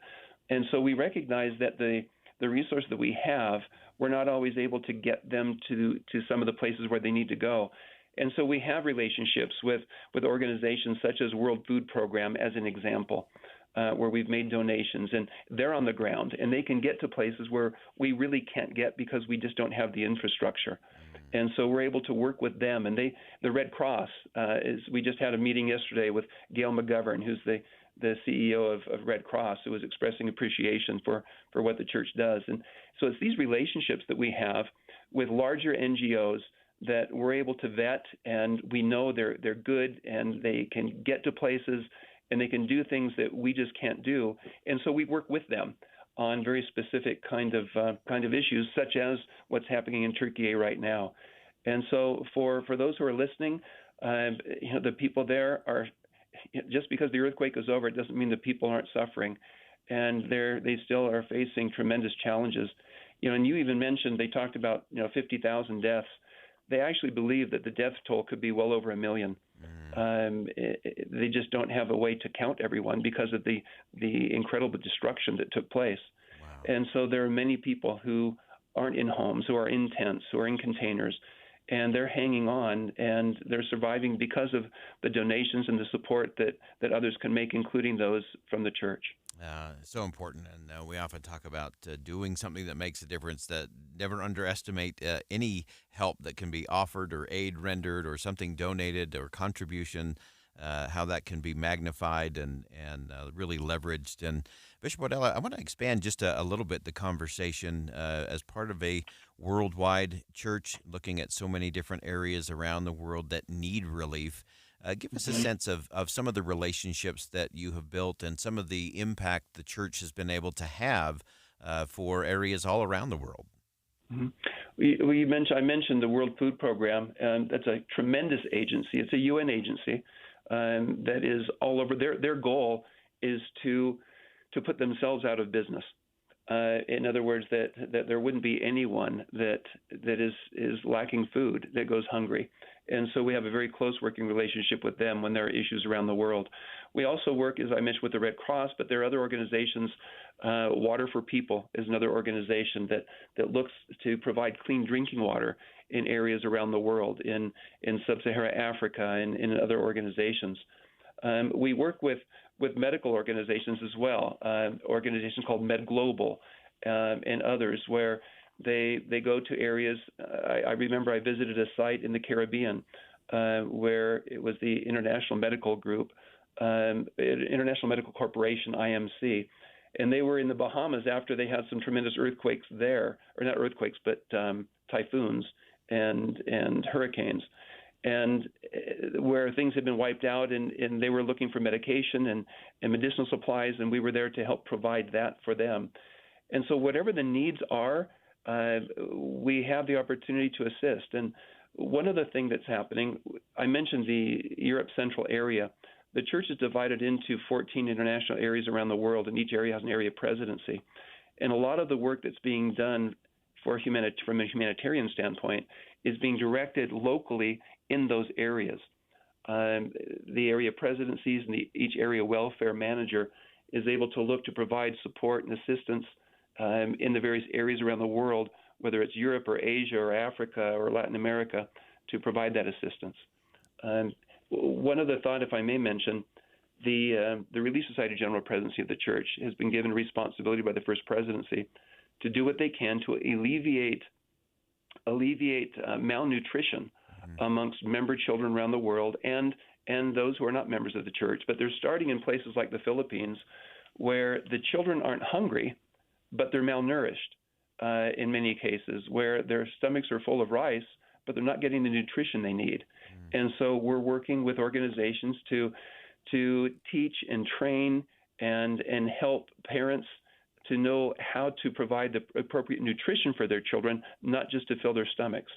And so we recognize that the resources that we have, we're not always able to get them to some of the places where they need to go. And so we have relationships with organizations such as World Food Program, as an example, where we've made donations, and they're on the ground, and they can get to places where we really can't get because we just don't have the infrastructure. And so we're able to work with them. And the Red Cross, we just had a meeting yesterday with Gail McGovern, who's the CEO of Red Cross, who was expressing appreciation for what the church does. And so it's these relationships that we have with larger NGOs that we're able to vet, and we know they're good, and they can get to places, and they can do things that we just can't do. And so we work with them on very specific kind of issues, such as what's happening in Turkey right now. And so for those who are listening, the people there are, just because the earthquake is over, it doesn't mean the people aren't suffering, and they still are facing tremendous challenges. And you even mentioned, they talked about 50,000 deaths. They actually believe that the death toll could be well over 1 million. They just don't have a way to count everyone because of the incredible destruction that took place. Wow. And so there are many people who aren't in homes, who are in tents, who are in containers, and they're hanging on, and they're surviving because of the donations and the support that others can make, including those from the church. So important, and we often talk about doing something that makes a difference. That never underestimate any help that can be offered, or aid rendered, or something donated, or contribution, how that can be magnified and really leveraged. And Bishop Waddell, I want to expand just a little bit the conversation as part of a worldwide church, looking at so many different areas around the world that need relief. Give us a sense of some of the relationships that you have built and some of the impact the church has been able to have for areas all around the world. Mm-hmm. I mentioned the World Food Program, and that's a tremendous agency. It's a UN agency that is all over. Their goal is to put themselves out of business. In other words, that there wouldn't be anyone that is lacking food, that goes hungry. And so we have a very close working relationship with them when there are issues around the world. We also work, as I mentioned, with the Red Cross, but there are other organizations. Water for People is another organization that looks to provide clean drinking water in areas around the world, in sub-Saharan Africa and in other organizations. We work with medical organizations as well, organizations called MedGlobal and others, where they go to areas. I remember I visited a site in the Caribbean where it was the International Medical Group, International Medical Corporation, IMC, and they were in the Bahamas after they had some tremendous earthquakes there, or not earthquakes, but typhoons and hurricanes, and where things had been wiped out, and they were looking for medication and medicinal supplies, and we were there to help provide that for them. And so whatever the needs are, we have the opportunity to assist. And one other thing that's happening, I mentioned the Europe Central area. The church is divided into 14 international areas around the world, and each area has an area presidency. And a lot of the work that's being done from a humanitarian standpoint is being directed locally in those areas. The area presidencies and each area welfare manager is able to look to provide support and assistance in the various areas around the world, whether it's Europe or Asia or Africa or Latin America, to provide that assistance. One other thought, if I may mention, the Relief Society General Presidency of the Church has been given responsibility by the First Presidency to do what they can to alleviate malnutrition amongst member children around the world and those who are not members of the church. But they're starting in places like the Philippines, where the children aren't hungry, but they're malnourished in many cases, where their stomachs are full of rice, but they're not getting the nutrition they need. And so we're working with organizations to teach and train and help parents to know how to provide the appropriate nutrition for their children, not just to fill their stomachs.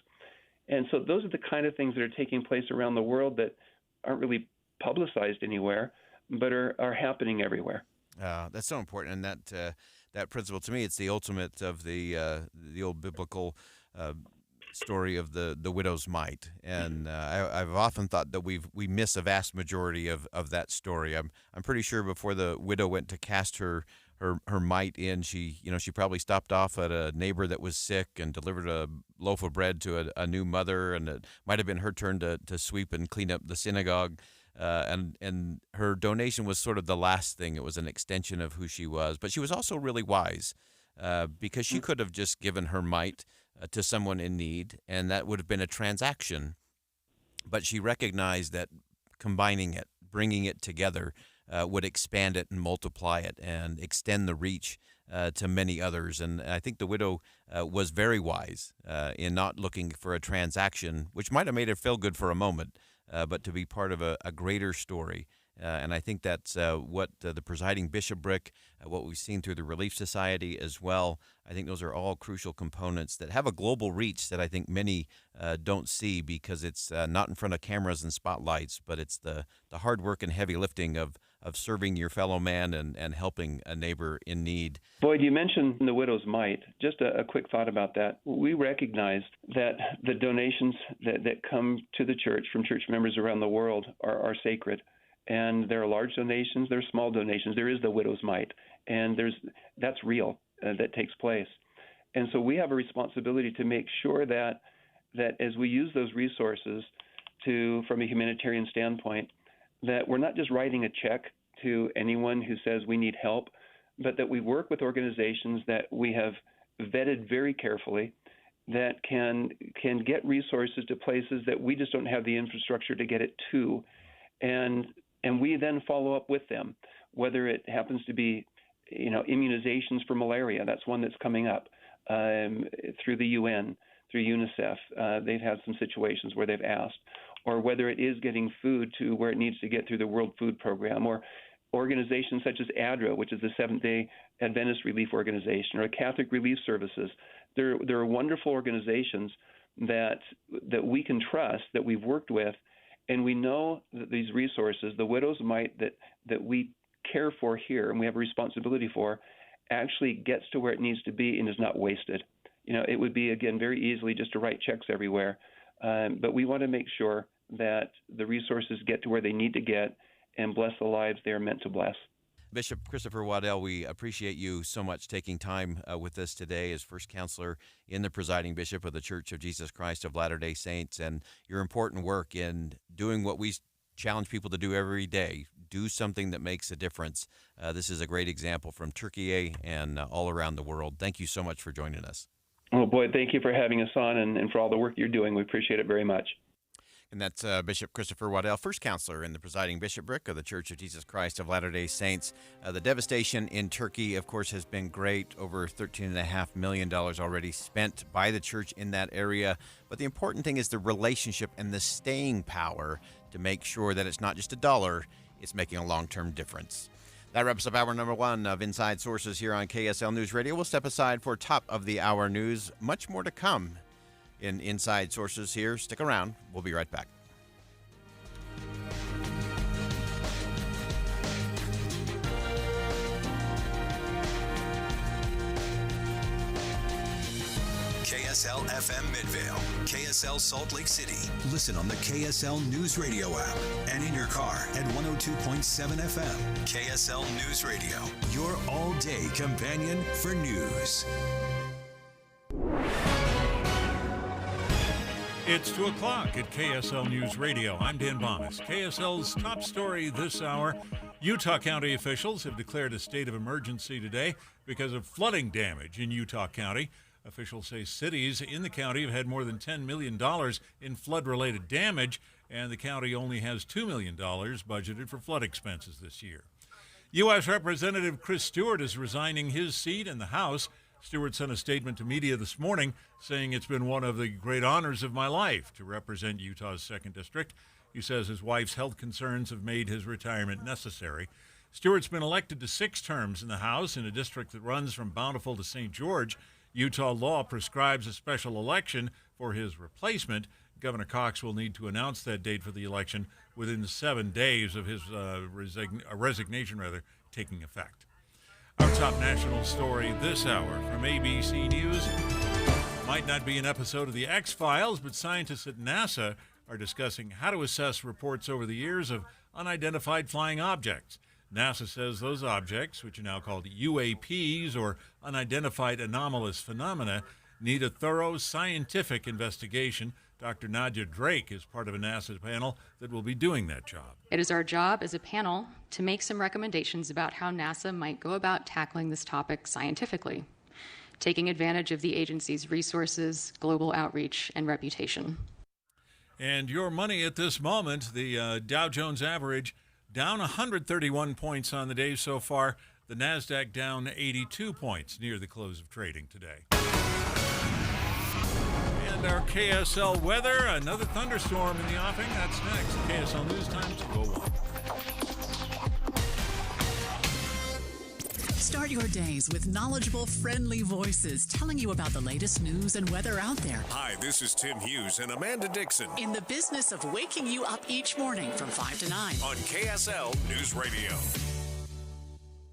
And so those are the kind of things that are taking place around the world that aren't really publicized anywhere, but are happening everywhere. That's so important, and that principle, to me, it's the ultimate of the old biblical story of the widow's mite. And I've often thought that we miss a vast majority of that story. I'm pretty sure before the widow went to cast her mite in, she probably stopped off at a neighbor that was sick and delivered a loaf of bread to a new mother, and it might have been her turn to sweep and clean up the synagogue. And her donation was sort of the last thing. It was an extension of who she was. But she was also really wise because she could have just given her mite to someone in need, and that would have been a transaction. But she recognized that combining it, bringing it together, would expand it and multiply it and extend the reach to many others. And I think the widow was very wise in not looking for a transaction, which might have made her feel good for a moment, but to be part of a greater story. And I think that's what the presiding bishopric, what we've seen through the Relief Society as well. I think those are all crucial components that have a global reach that I think many don't see, because it's not in front of cameras and spotlights, but it's the hard work and heavy lifting of serving your fellow man and helping a neighbor in need. Boyd, you mentioned the widow's mite. Just a quick thought about that. We recognize that the donations that come to the church from church members around the world are sacred. And there are large donations, there are small donations. There is the widow's mite, and that's real, that takes place. And so we have a responsibility to make sure that as we use those resources from a humanitarian standpoint, that we're not just writing a check to anyone who says we need help, but that we work with organizations that we have vetted very carefully, that can get resources to places that we just don't have the infrastructure to get it to. And we then follow up with them, whether it happens to be, immunizations for malaria. That's one that's coming up through the UN, through UNICEF. They've had some situations where they've asked, or whether it is getting food to where it needs to get through the World Food Program, or organizations such as ADRA, which is the Seventh-day Adventist Relief Organization, or Catholic Relief Services. There are wonderful organizations that we can trust, that we've worked with. And we know that these resources, the widow's mite that we care for here and we have a responsibility for, actually gets to where it needs to be and is not wasted. It would be, again, very easily just to write checks everywhere. But we want to make sure that the resources get to where they need to get and bless the lives they are meant to bless. Bishop Christopher Waddell, we appreciate you so much taking time with us today as first counselor in the presiding bishop of the Church of Jesus Christ of Latter-day Saints, and your important work in doing what we challenge people to do every day, do something that makes a difference. This is a great example from Turkey and all around the world. Thank you so much for joining us. Oh, boy, thank you for having us on and for all the work you're doing. We appreciate it very much. And that's Bishop Christopher Waddell, first counselor in the presiding bishopric of the Church of Jesus Christ of Latter-day Saints. The devastation in Turkey, of course, has been great. Over $13.5 million already spent by the church in that area. But the important thing is the relationship and the staying power to make sure that it's not just a dollar, it's making a long-term difference. That wraps up hour number one of Inside Sources here on KSL News Radio. We'll step aside for top of the hour news. Much more to come in Inside Sources here. Stick around. We'll be right back. KSL FM Midvale, KSL Salt Lake City. Listen on the KSL News Radio app and in your car at 102.7 FM. KSL News Radio, your all-day companion for news. It's 2 o'clock at KSL News Radio. I'm Dan Bonas. KSL's top story this hour. Utah County officials have declared a state of emergency today because of flooding damage in Utah County. Officials say cities in the county have had more than $10 million in flood-related damage, and the county only has $2 million budgeted for flood expenses this year. U.S. Representative Chris Stewart is resigning his seat in the House. Stewart sent a statement to media this morning saying it's been one of the great honors of my life to represent Utah's 2nd District. He says his wife's health concerns have made his retirement necessary. Stewart's been elected to 6 terms in the House in a district that runs from Bountiful to St. George. Utah law prescribes a special election for his replacement. Governor Cox will need to announce that date for the election within 7 days of his resignation taking effect. Our top national story this hour from ABC News. Might not be an episode of the X-Files, but scientists at NASA are discussing how to assess reports over the years of unidentified flying objects. NASA says those objects, which are now called UAPs or unidentified anomalous phenomena, need a thorough scientific investigation. Dr. Nadia Drake is part of a NASA panel that will be doing that job. It is our job as a panel to make some recommendations about how NASA might go about tackling this topic scientifically, taking advantage of the agency's resources, global outreach, and reputation. And your money at this moment, the Dow Jones average down 131 points on the day so far. The NASDAQ down 82 points near the close of trading today. And our KSL weather, another thunderstorm in the offing. That's next. KSL News Time 2:01. Start your days with knowledgeable, friendly voices telling you about the latest news and weather out there. Hi, this is Tim Hughes and Amanda Dixon. In the business of waking you up each morning from 5 to 9. On KSL News Radio.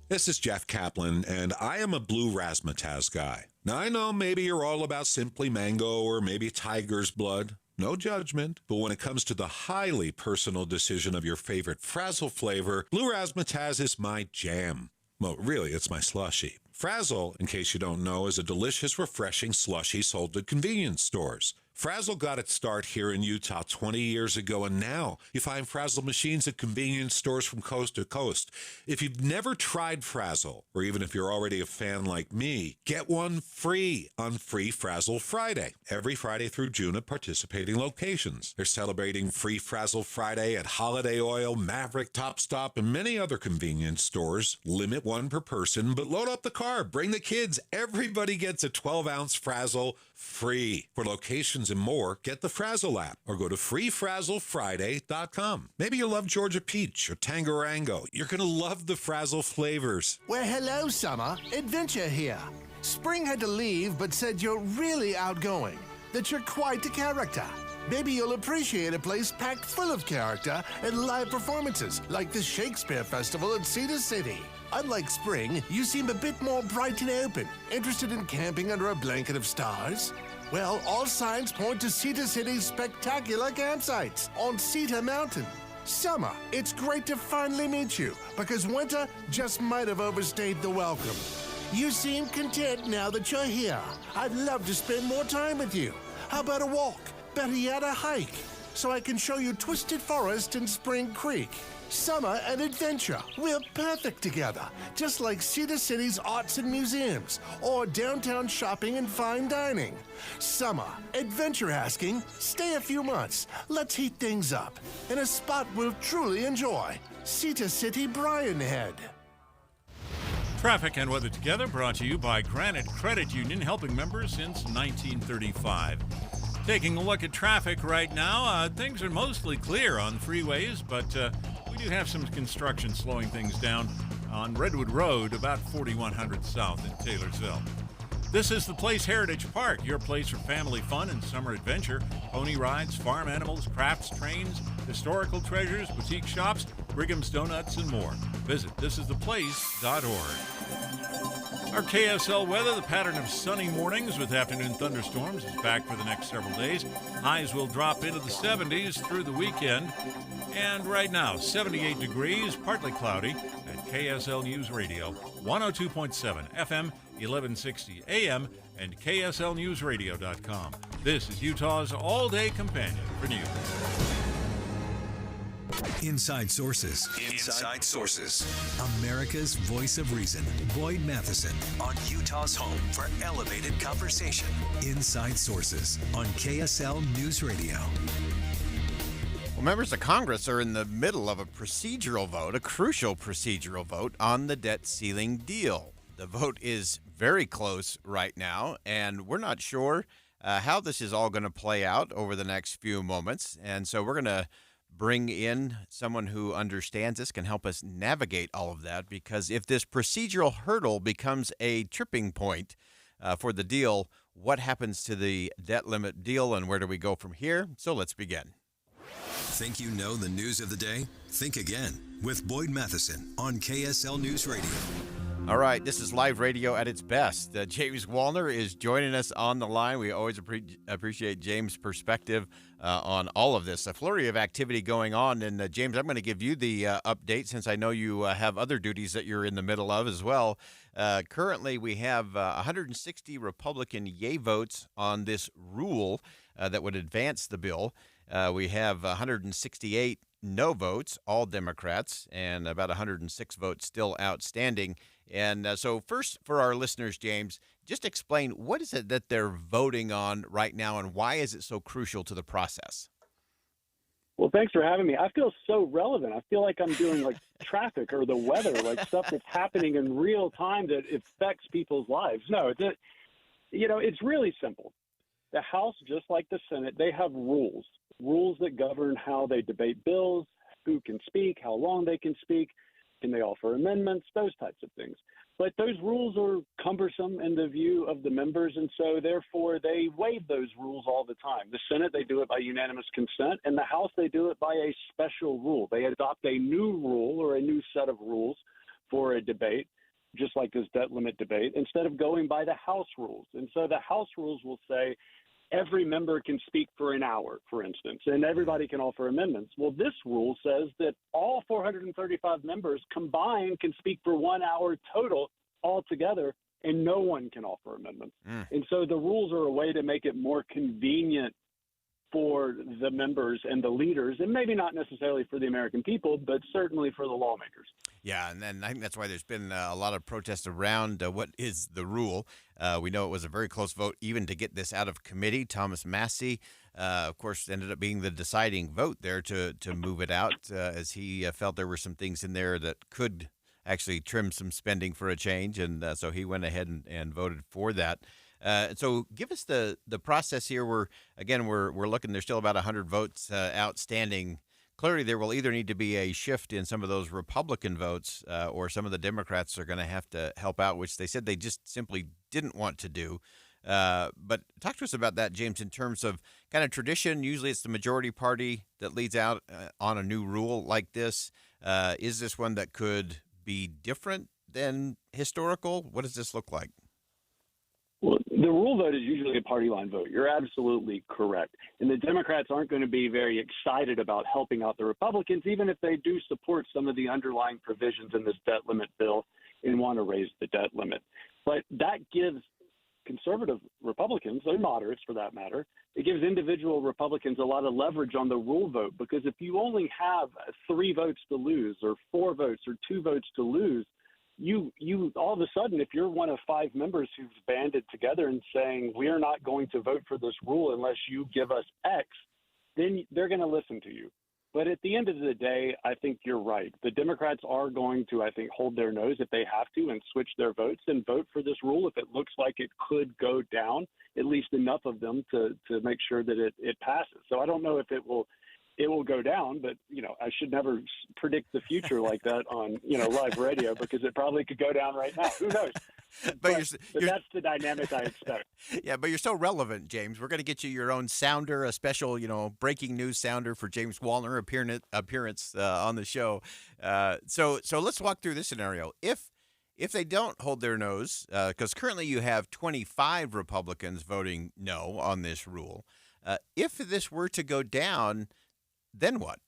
This is Jeff Kaplan, and I am a blue razzmatazz guy. Now, I know maybe you're all about Simply Mango or maybe Tiger's Blood. No judgment, but when it comes to the highly personal decision of your favorite Frazzle flavor, blue razzmatazz is my jam. Well, really, it's my slushie. Frazzle, in case you don't know, is a delicious, refreshing slushie sold at convenience stores. Frazzle got its start here in Utah 20 years ago, and now you find Frazzle machines at convenience stores from coast to coast. If you've never tried Frazzle, or even if you're already a fan like me, get one free on Free Frazzle Friday, every Friday through June at participating locations. They're celebrating Free Frazzle Friday at Holiday Oil, Maverick, Top Stop, and many other convenience stores. Limit 1 per person, but load up the car, bring the kids. Everybody gets a 12-ounce Frazzle free. For locations and more, get the Frazzle app or go to freefrazzlefriday.com. Maybe you love Georgia Peach or Tangerango. You're going to love the Frazzle flavors. Well, hello, Summer. Adventure here. Spring had to leave, but said you're really outgoing, that you're quite a character. Maybe you'll appreciate a place packed full of character and live performances, like the Shakespeare Festival at Cedar City. Unlike spring, you seem a bit more bright and open. Interested in camping under a blanket of stars? Well, all signs point to Cedar City's spectacular campsites on Cedar Mountain. Summer, it's great to finally meet you, because winter just might have overstayed the welcome. You seem content now that you're here. I'd love to spend more time with you. How about a walk? Better yet, a hike, so I can show you Twisted Forest and Spring Creek. Summer and adventure, we're perfect together, just like Cedar City's arts and museums, or downtown shopping and fine dining. Summer, adventure asking, stay a few months, let's heat things up, in a spot we'll truly enjoy, Cedar City Bryan Head. Traffic and weather together brought to you by Granite Credit Union, helping members since 1935. Taking a look at traffic right now, things are mostly clear on freeways, but we do have some construction slowing things down on Redwood Road, about 4100 south in Taylorsville. This is the Place Heritage Park, your place for family fun and summer adventure. Pony rides, farm animals, crafts, trains, historical treasures, boutique shops, Brigham's Donuts, and more. Visit thisistheplace.org. Our KSL weather, the pattern of sunny mornings with afternoon thunderstorms, is back for the next several days. Highs will drop into the 70s through the weekend. And right now, 78 degrees, partly cloudy at KSL News Radio, 102.7 FM, 1160 AM, and KSLNewsRadio.com. This is Utah's all-day companion for news. Inside Sources. Inside Sources. America's voice of reason. Boyd Matheson on Utah's home for elevated conversation. Inside Sources on KSL News Radio. Well, members of Congress are in the middle of a procedural vote, a crucial procedural vote on the debt ceiling deal. The vote is very close right now, and we're not sure how this is all going to play out over the next few moments. And so we're going to bring in someone who understands this, can help us navigate all of that, because if this procedural hurdle becomes a tripping point for the deal, what happens to the debt limit deal and where do we go from here? So let's begin. Think you know the news of the day? Think again with Boyd Matheson on KSL News Radio. All right, this is live radio at its best. James Wallner is joining us on the line. We always appreciate James' perspective on all of this. A flurry of activity going on. And James, I'm going to give you the update since I know you have other duties that you're in the middle of as well. Currently, we have 160 Republican yay votes on this rule that would advance the bill. We have 168 no votes, all Democrats, and about 106 votes still outstanding. And so first, for our listeners, James, just explain what is it that they're voting on right now and why is it so crucial to the process? Well, thanks for having me. I feel so relevant. I feel like I'm doing like traffic or the weather, like stuff that's happening in real time that affects people's lives. No, it's really simple. The House, just like the Senate, they have rules that govern how they debate bills, who can speak, how long they can speak, can they offer amendments, those types of things. But those rules are cumbersome in the view of the members, and so therefore they waive those rules all the time. The Senate, they do it by unanimous consent. In the House, they do it by a special rule. They adopt a new rule or a new set of rules for a debate, just like this debt limit debate, instead of going by the House rules. And so the House rules will say every member can speak for an hour, for instance, and everybody can offer amendments. Well, this rule says that all 435 members combined can speak for 1 hour total altogether, and no one can offer amendments. And so the rules are a way to make it more convenient for the members and the leaders, and maybe not necessarily for the American people, but certainly for the lawmakers. Yeah, and then I think that's why there's been a lot of protests around what is the rule. We know it was a very close vote even to get this out of committee. Thomas Massie, of course, ended up being the deciding vote there to move it out as he felt there were some things in there that could actually trim some spending for a change, and so he went ahead and voted for that. So give us the process here. We're looking, there's still about 100 votes outstanding. Clearly, there will either need to be a shift in some of those Republican votes or some of the Democrats are going to have to help out, which they said they just simply didn't want to do. But talk to us about that, James, in terms of kind of tradition. Usually it's the majority party that leads out on a new rule like this. Is this one that could be different than historical? What does this look like? Well, the rule vote is usually a party line vote. You're absolutely correct. And the Democrats aren't going to be very excited about helping out the Republicans, even if they do support some of the underlying provisions in this debt limit bill and want to raise the debt limit. But that gives conservative Republicans, or moderates for that matter, it gives individual Republicans a lot of leverage on the rule vote, because if you only have 3 votes to lose or 4 votes or 2 votes to lose, you all of a sudden, if you're one of 5 members who've banded together and saying we're not going to vote for this rule unless you give us X, then they're going to listen to you. But at the end of the day, I think you're right. The Democrats are going to, I think, hold their nose if they have to and switch their votes and vote for this rule if it looks like it could go down, at least enough of them to make sure that it passes. So I don't know if it will go down, but, I should never predict the future like that on, live radio, because it probably could go down right now. Who knows? But that's the dynamic I expect. Yeah, but you're so relevant, James. We're going to get you your own sounder, a special, breaking news sounder for James Wallner appearance on the show. So let's walk through this scenario. If they don't hold their nose, because currently you have 25 Republicans voting no on this rule, if this were to go down, then what?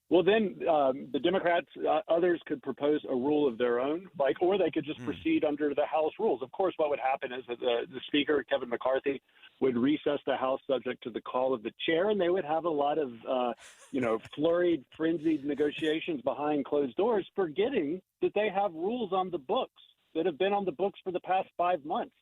Well, then the Democrats, others could propose a rule of their own, or they could just proceed under the House rules. Of course, what would happen is that the Speaker, Kevin McCarthy, would recess the House such subject to the call of the chair, and they would have a lot of, flurried, frenzied negotiations behind closed doors, forgetting that they have rules on the books that have been on the books for the past 5 months,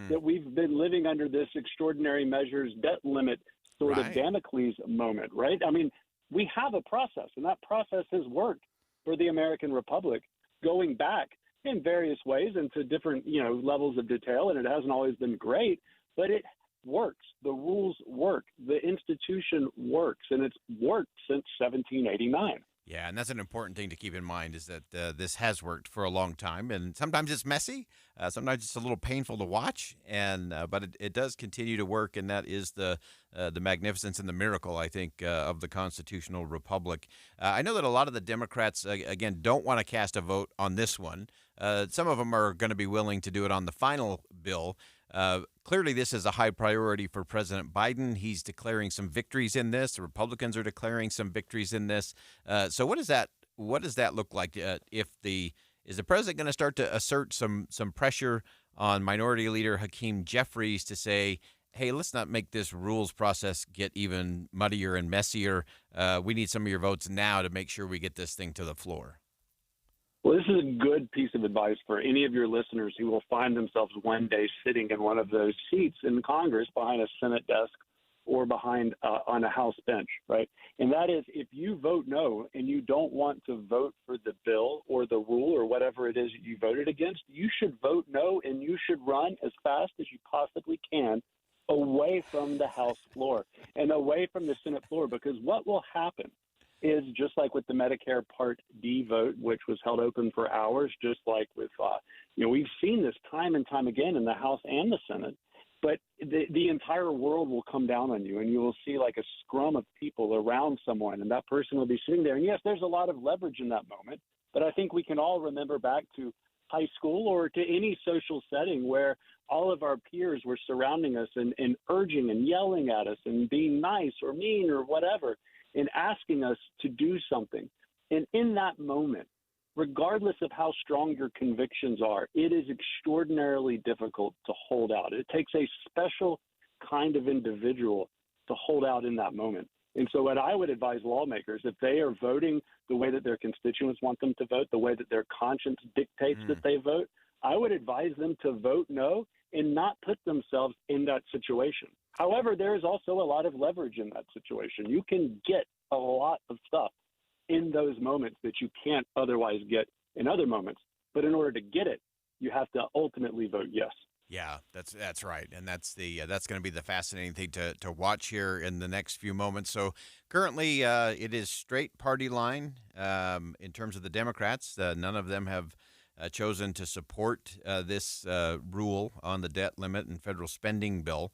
that we've been living under this extraordinary measures debt limit sort of Damocles moment, right? I mean, we have a process, and that process has worked for the American Republic going back in various ways and to different, levels of detail, and it hasn't always been great, but it works. The rules work. The institution works, and it's worked since 1789. Yeah, and that's an important thing to keep in mind is that this has worked for a long time, and sometimes it's messy, sometimes it's a little painful to watch, and but it does continue to work, and that is the magnificence and the miracle, I think, of the constitutional republic. I know that a lot of the Democrats, again, don't want to cast a vote on this one. Some of them are going to be willing to do it on the final bill. Clearly, this is a high priority for President Biden. He's declaring some victories in this. The Republicans are declaring some victories in this. So what does that look like? Is the president going to start to assert some pressure on Minority Leader Hakeem Jeffries to say, hey, let's not make this rules process get even muddier and messier. We need some of your votes now to make sure we get this thing to the floor? Well, this is a good piece of advice for any of your listeners who will find themselves one day sitting in one of those seats in Congress behind a Senate desk or behind on a House bench, right? And that is, if you vote no and you don't want to vote for the bill or the rule or whatever it is you voted against, you should vote no, and you should run as fast as you possibly can away from the House floor and away from the Senate floor, because what will happen is, just like with the Medicare Part D vote, which was held open for hours, just like with, we've seen this time and time again in the House and the Senate, but the entire world will come down on you, and you will see like a scrum of people around someone, and that person will be sitting there. And yes, there's a lot of leverage in that moment, but I think we can all remember back to high school or to any social setting where all of our peers were surrounding us and urging and yelling at us and being nice or mean or whatever, and asking us to do something. And in that moment, regardless of how strong your convictions are, it is extraordinarily difficult to hold out. It takes a special kind of individual to hold out in that moment. And so what I would advise lawmakers, if they are voting the way that their constituents want them to vote, the way that their conscience dictates that they vote, I would advise them to vote no and not put themselves in that situation. However, there is also a lot of leverage in that situation. You can get a lot of stuff in those moments that you can't otherwise get in other moments. But in order to get it, you have to ultimately vote yes. Yeah, that's right, and that's going to be the fascinating thing to watch here in the next few moments. So currently, it is straight party line in terms of the Democrats. None of them have chosen to support this rule on the debt limit and federal spending bill.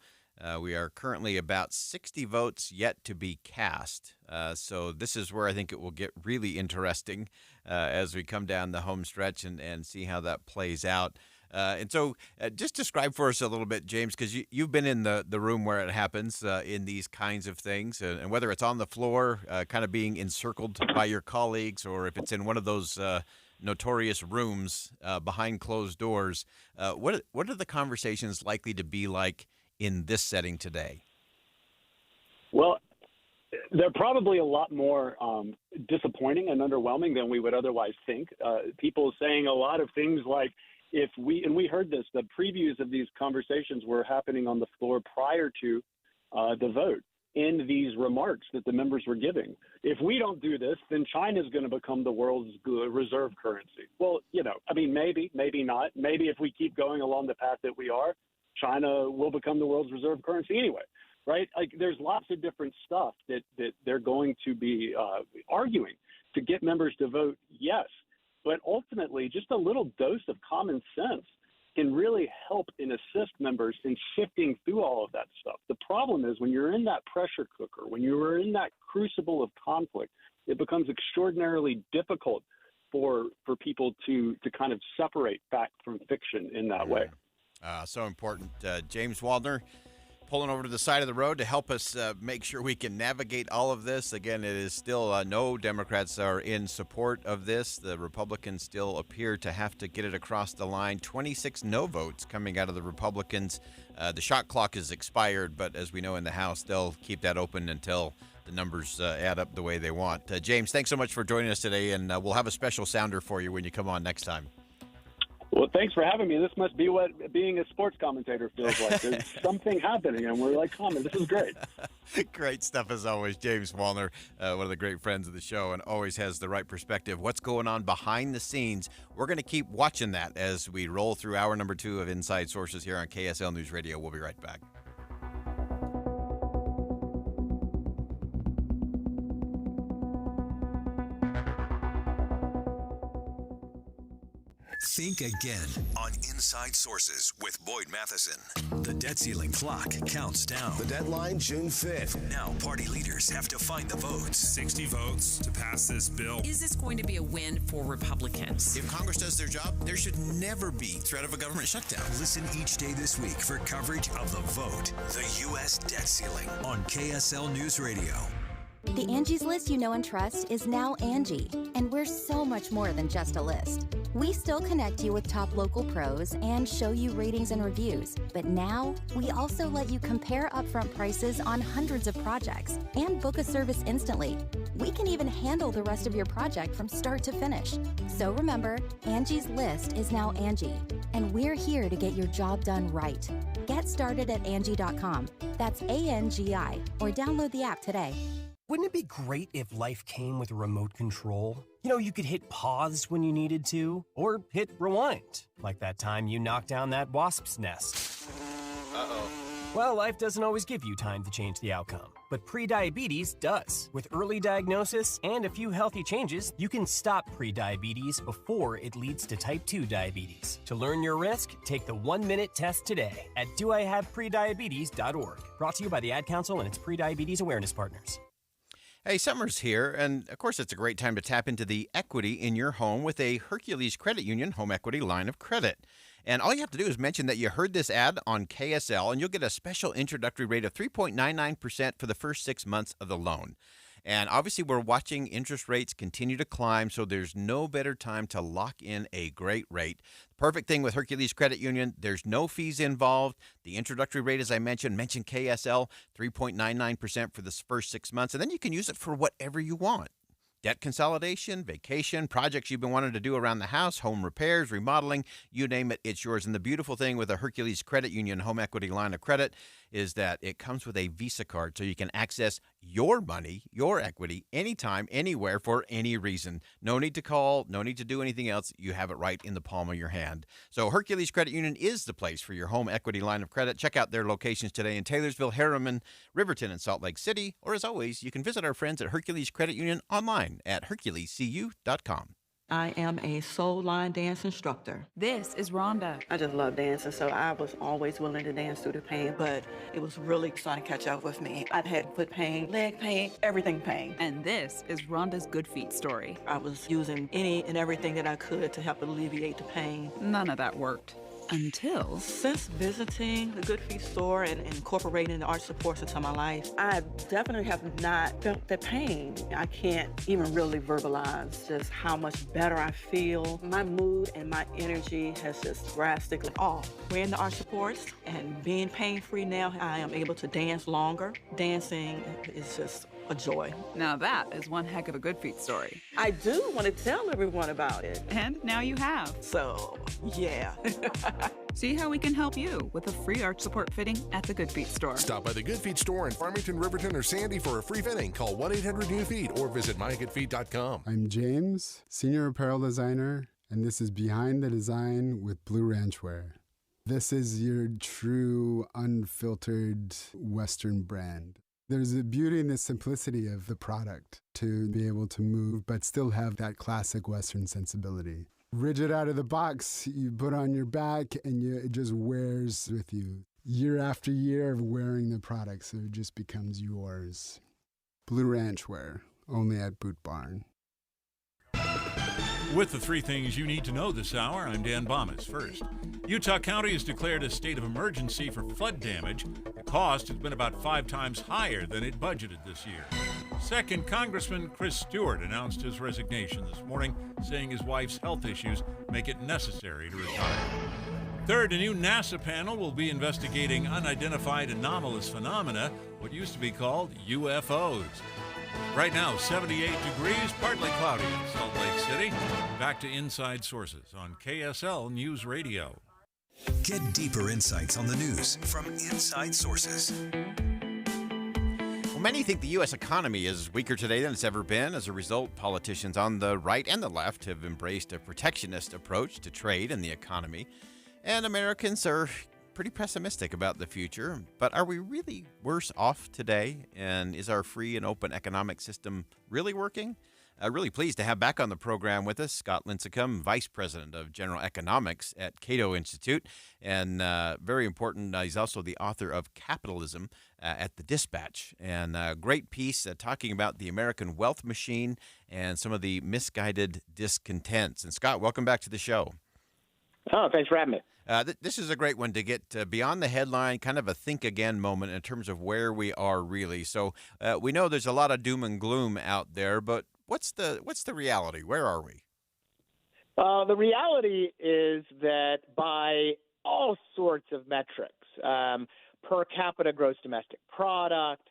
We are currently about 60 votes yet to be cast. So this is where I think it will get really interesting as we come down the home stretch and see how that plays out. And so just describe for us a little bit, James, because you've been in the room where it happens in these kinds of things, and whether it's on the floor, kind of being encircled by your colleagues, or if it's in one of those notorious rooms behind closed doors. What are the conversations likely to be like in this setting today? Well, they're probably a lot more disappointing and underwhelming than we would otherwise think. People saying a lot of things like, we heard this, the previews of these conversations were happening on the floor prior to the vote in these remarks that the members were giving. If we don't do this, then China's going to become the world's reserve currency. Well, maybe, maybe not. Maybe if we keep going along the path that we are, China will become the world's reserve currency anyway, right? Like, there's lots of different stuff that they're going to be arguing to get members to vote yes. But ultimately, just a little dose of common sense can really help and assist members in sifting through all of that stuff. The problem is when you're in that pressure cooker, when you're in that crucible of conflict, it becomes extraordinarily difficult for people to kind of separate fact from fiction in that way. So important. James Waldner, pulling over to the side of the road to help us make sure we can navigate all of this. Again, it is still no Democrats are in support of this. The Republicans still appear to have to get it across the line. 26 no votes coming out of the Republicans. The shot clock is expired, but as we know in the House, they'll keep that open until the numbers add up the way they want. James, thanks so much for joining us today, and we'll have a special sounder for you when you come on next time. Well, thanks for having me. This must be what being a sports commentator feels like. There's something happening, and we're like, come on, this is great. Great stuff as always. James Wallner, one of the great friends of the show, and always has the right perspective. What's going on behind the scenes? We're going to keep watching that as we roll through hour number 2 of Inside Sources here on KSL News Radio. We'll be right back. Think again on Inside Sources with Boyd Matheson. The debt ceiling clock counts down. The deadline, June 5th. Now party leaders have to find the votes. 60 votes to pass this bill. Is this going to be a win for Republicans? If Congress does their job, there should never be threat of a government shutdown. Listen each day this week for coverage of the vote. The U.S. debt ceiling on KSL News Radio. The Angie's List you know and trust is now Angie, and we're so much more than just a list. We still connect you with top local pros and show you ratings and reviews, but now we also let you compare upfront prices on hundreds of projects and book a service instantly. We can even handle the rest of your project from start to finish. So remember, Angie's List is now Angie, and we're here to get your job done right. Get started at Angie.com. That's ANGI, or download the app today. Wouldn't it be great if life came with a remote control? You know, you could hit pause when you needed to, or hit rewind, like that time you knocked down that wasp's nest. Uh-oh. Well, life doesn't always give you time to change the outcome, but prediabetes does. With early diagnosis and a few healthy changes, you can stop prediabetes before it leads to type 2 diabetes. To learn your risk, take the 1-minute test today at doihaveprediabetes.org. Brought to you by the Ad Council and its prediabetes awareness partners. Hey, summer's here, and of course it's a great time to tap into the equity in your home with a Hercules Credit Union home equity line of credit. And all you have to do is mention that you heard this ad on KSL, and you'll get a special introductory rate of 3.99% for the first 6 months of the loan. And obviously, we're watching interest rates continue to climb, so there's no better time to lock in a great rate. Perfect thing with Hercules Credit Union, there's no fees involved. The introductory rate, as I mentioned KSL, 3.99% for the first 6 months, and then you can use it for whatever you want. Debt consolidation, vacation, projects you've been wanting to do around the house, home repairs, remodeling, you name it, it's yours. And the beautiful thing with a Hercules Credit Union home equity line of credit is that it comes with a Visa card, so you can access your money, your equity, anytime, anywhere, for any reason. No need to call, no need to do anything else. You have it right in the palm of your hand. So Hercules Credit Union is the place for your home equity line of credit. Check out their locations today in Taylorsville, Harriman, Riverton, and Salt Lake City. Or as always, you can visit our friends at Hercules Credit Union online at herculescu.com. I am a soul line dance instructor. This is Rhonda. I just love dancing, so I was always willing to dance through the pain, but it was really starting to catch up with me. I've had foot pain, leg pain, everything pain. And this is Rhonda's Good Feet story. I was using any and everything that I could to help alleviate the pain. None of that worked. Until... Since visiting the Good Feet store and incorporating the arch supports into my life, I definitely have not felt the pain. I can't even really verbalize just how much better I feel. My mood and my energy has just drastically off. Wearing the arch supports and being pain-free now, I am able to dance longer. Dancing is just a joy. Now that is one heck of a Good Feet story. I do want to tell everyone about it. And now you have. So, yeah. See how we can help you with a free arch support fitting at the Good Feet store. Stop by the Good Feet store in Farmington, Riverton, or Sandy for a free fitting. Call 1-800-NEW-FEET or visit mygoodfeet.com. I'm James, senior apparel designer, and this is Behind the Design with Blue Ranch Wear. This is your true, unfiltered Western brand. There's a beauty in the simplicity of the product to be able to move, but still have that classic Western sensibility. Rigid out of the box, you put on your back and it just wears with you. Year after year of wearing the product, so it just becomes yours. Blue Ranch Wear, only at Boot Barn. With the three things you need to know this hour, I'm Dan Bomas. First, Utah County has declared a state of emergency for flood damage. The cost has been about 5 times higher than it budgeted this year. Second, Congressman Chris Stewart announced his resignation this morning, saying his wife's health issues make it necessary to retire. Third, a new NASA panel will be investigating unidentified anomalous phenomena, what used to be called UFOs. Right now, 78 degrees, partly cloudy in Salt Lake City. Back to Inside Sources on KSL News Radio. Get deeper insights on the news from Inside Sources. Well, many think the U.S. economy is weaker today than it's ever been. As a result, politicians on the right and the left have embraced a protectionist approach to trade and the economy. And Americans are pretty pessimistic about the future. But are we really worse off today? And is our free and open economic system really working? Really pleased to have back on the program with us Scott Lincicome, Vice President of General Economics at Cato Institute. And very important, he's also the author of Capitalism at the Dispatch. And a great piece talking about the American wealth machine and some of the misguided discontents. And Scott, welcome back to the show. Oh, thanks for having me. This is a great one to get beyond the headline, kind of a think again moment in terms of where we are really. So we know there's a lot of doom and gloom out there, but what's the reality? Where are we? The reality is that by all sorts of metrics, per capita gross domestic product,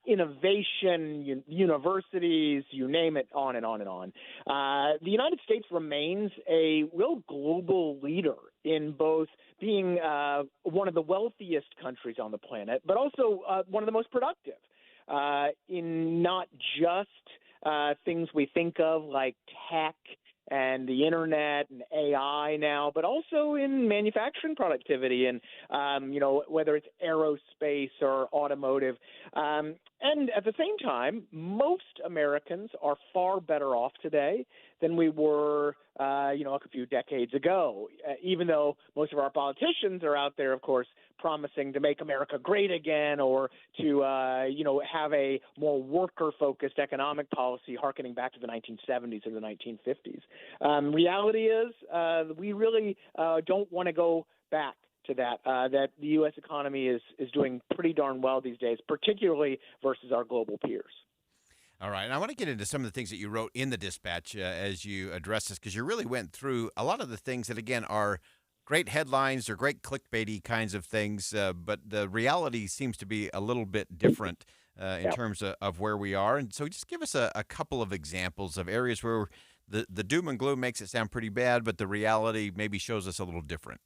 innovation, universities, you name it, on and on and on. The United States remains a real global leader in both being one of the wealthiest countries on the planet, but also one of the most productive in not just things we think of like tech and the internet and AI now, but also in manufacturing productivity and, whether it's aerospace or automotive. And at the same time, most Americans are far better off today than we were, a few decades ago, even though most of our politicians are out there, of course, promising to make America great again or to, have a more worker-focused economic policy harkening back to the 1970s or the 1950s. Reality is we really don't want to go back to that the U.S. economy is doing pretty darn well these days, particularly versus our global peers. All right, and I want to get into some of the things that you wrote in the Dispatch as you address this, because you really went through a lot of the things that, again, are great headlines or great clickbaity kinds of things, but the reality seems to be a little bit different in terms of where we are. And so just give us a couple of examples of areas where the doom and gloom makes it sound pretty bad, but the reality maybe shows us a little different.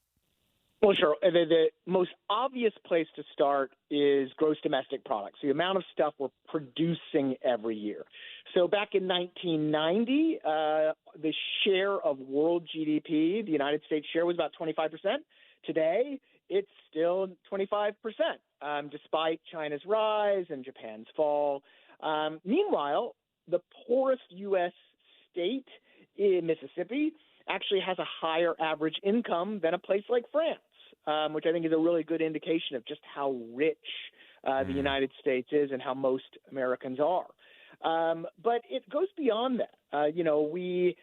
Well, sure. The most obvious place to start is gross domestic product, so the amount of stuff we're producing every year. So back in 1990, the share of world GDP, the United States share, was about 25%. Today, it's still 25%, despite China's rise and Japan's fall. Meanwhile, the poorest U.S. state in Mississippi actually has a higher average income than a place like France. Which I think is a really good indication of just how rich the United States is and how most Americans are. But it goes beyond that. We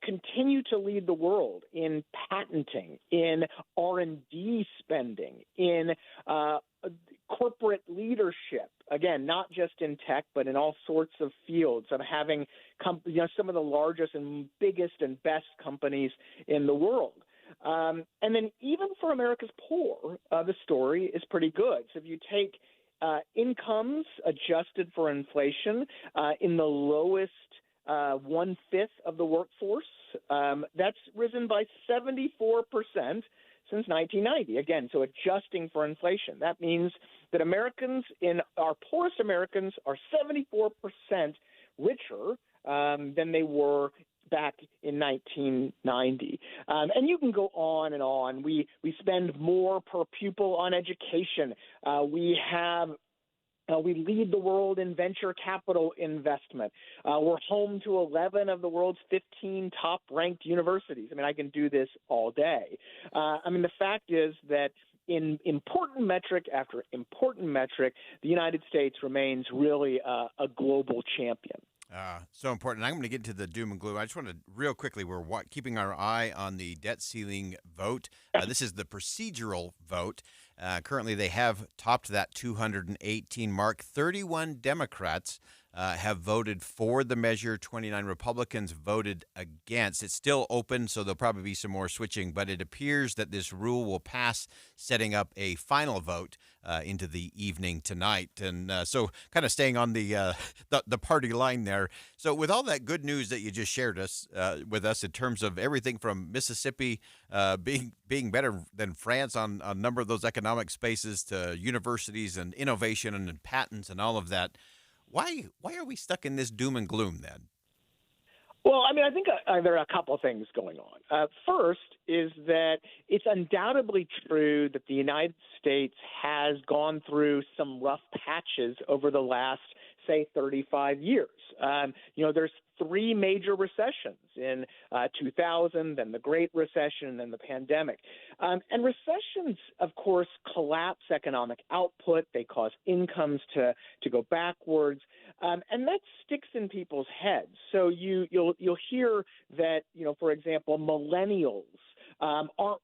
continue to lead the world in patenting, in R&D spending, in corporate leadership. Again, not just in tech, but in all sorts of fields of having some of the largest and biggest and best companies in the world. And then even for America's poor, the story is pretty good. So if you take incomes adjusted for inflation in the lowest 1/5 of the workforce, that's risen by 74% since 1990. Again, so adjusting for inflation. That means that our poorest Americans are 74% richer than they were back in 1990. And you can go on and on. We spend more per pupil on education. We lead the world in venture capital investment. We're home to 11 of the world's 15 top-ranked universities. I mean, I can do this all day. The fact is that in important metric after important metric, the United States remains really a global champion. So important. I'm going to get into the doom and gloom. I just want to real quickly, we're keeping our eye on the debt ceiling vote. This is the procedural vote. Currently, they have topped that 218 mark. 31 Democrats have voted for the measure. 29 Republicans voted against. It's still open, so there'll probably be some more switching, but it appears that this rule will pass, setting up a final vote into the evening tonight. And so kind of staying on the party line there. So with all that good news that you just shared with us in terms of everything from Mississippi being better than France on a number of those economic spaces to universities and innovation and patents and all of that, why are we stuck in this doom and gloom then? Well, I mean, I think there are a couple of things going on. First is that it's undoubtedly true that the United States has gone through some rough patches over the last, say, 35 years. There's three major recessions in 2000, then the Great Recession, then the pandemic. And recessions, of course, collapse economic output. They cause incomes to go backwards. And that sticks in people's heads. So you'll hear that, for example, millennials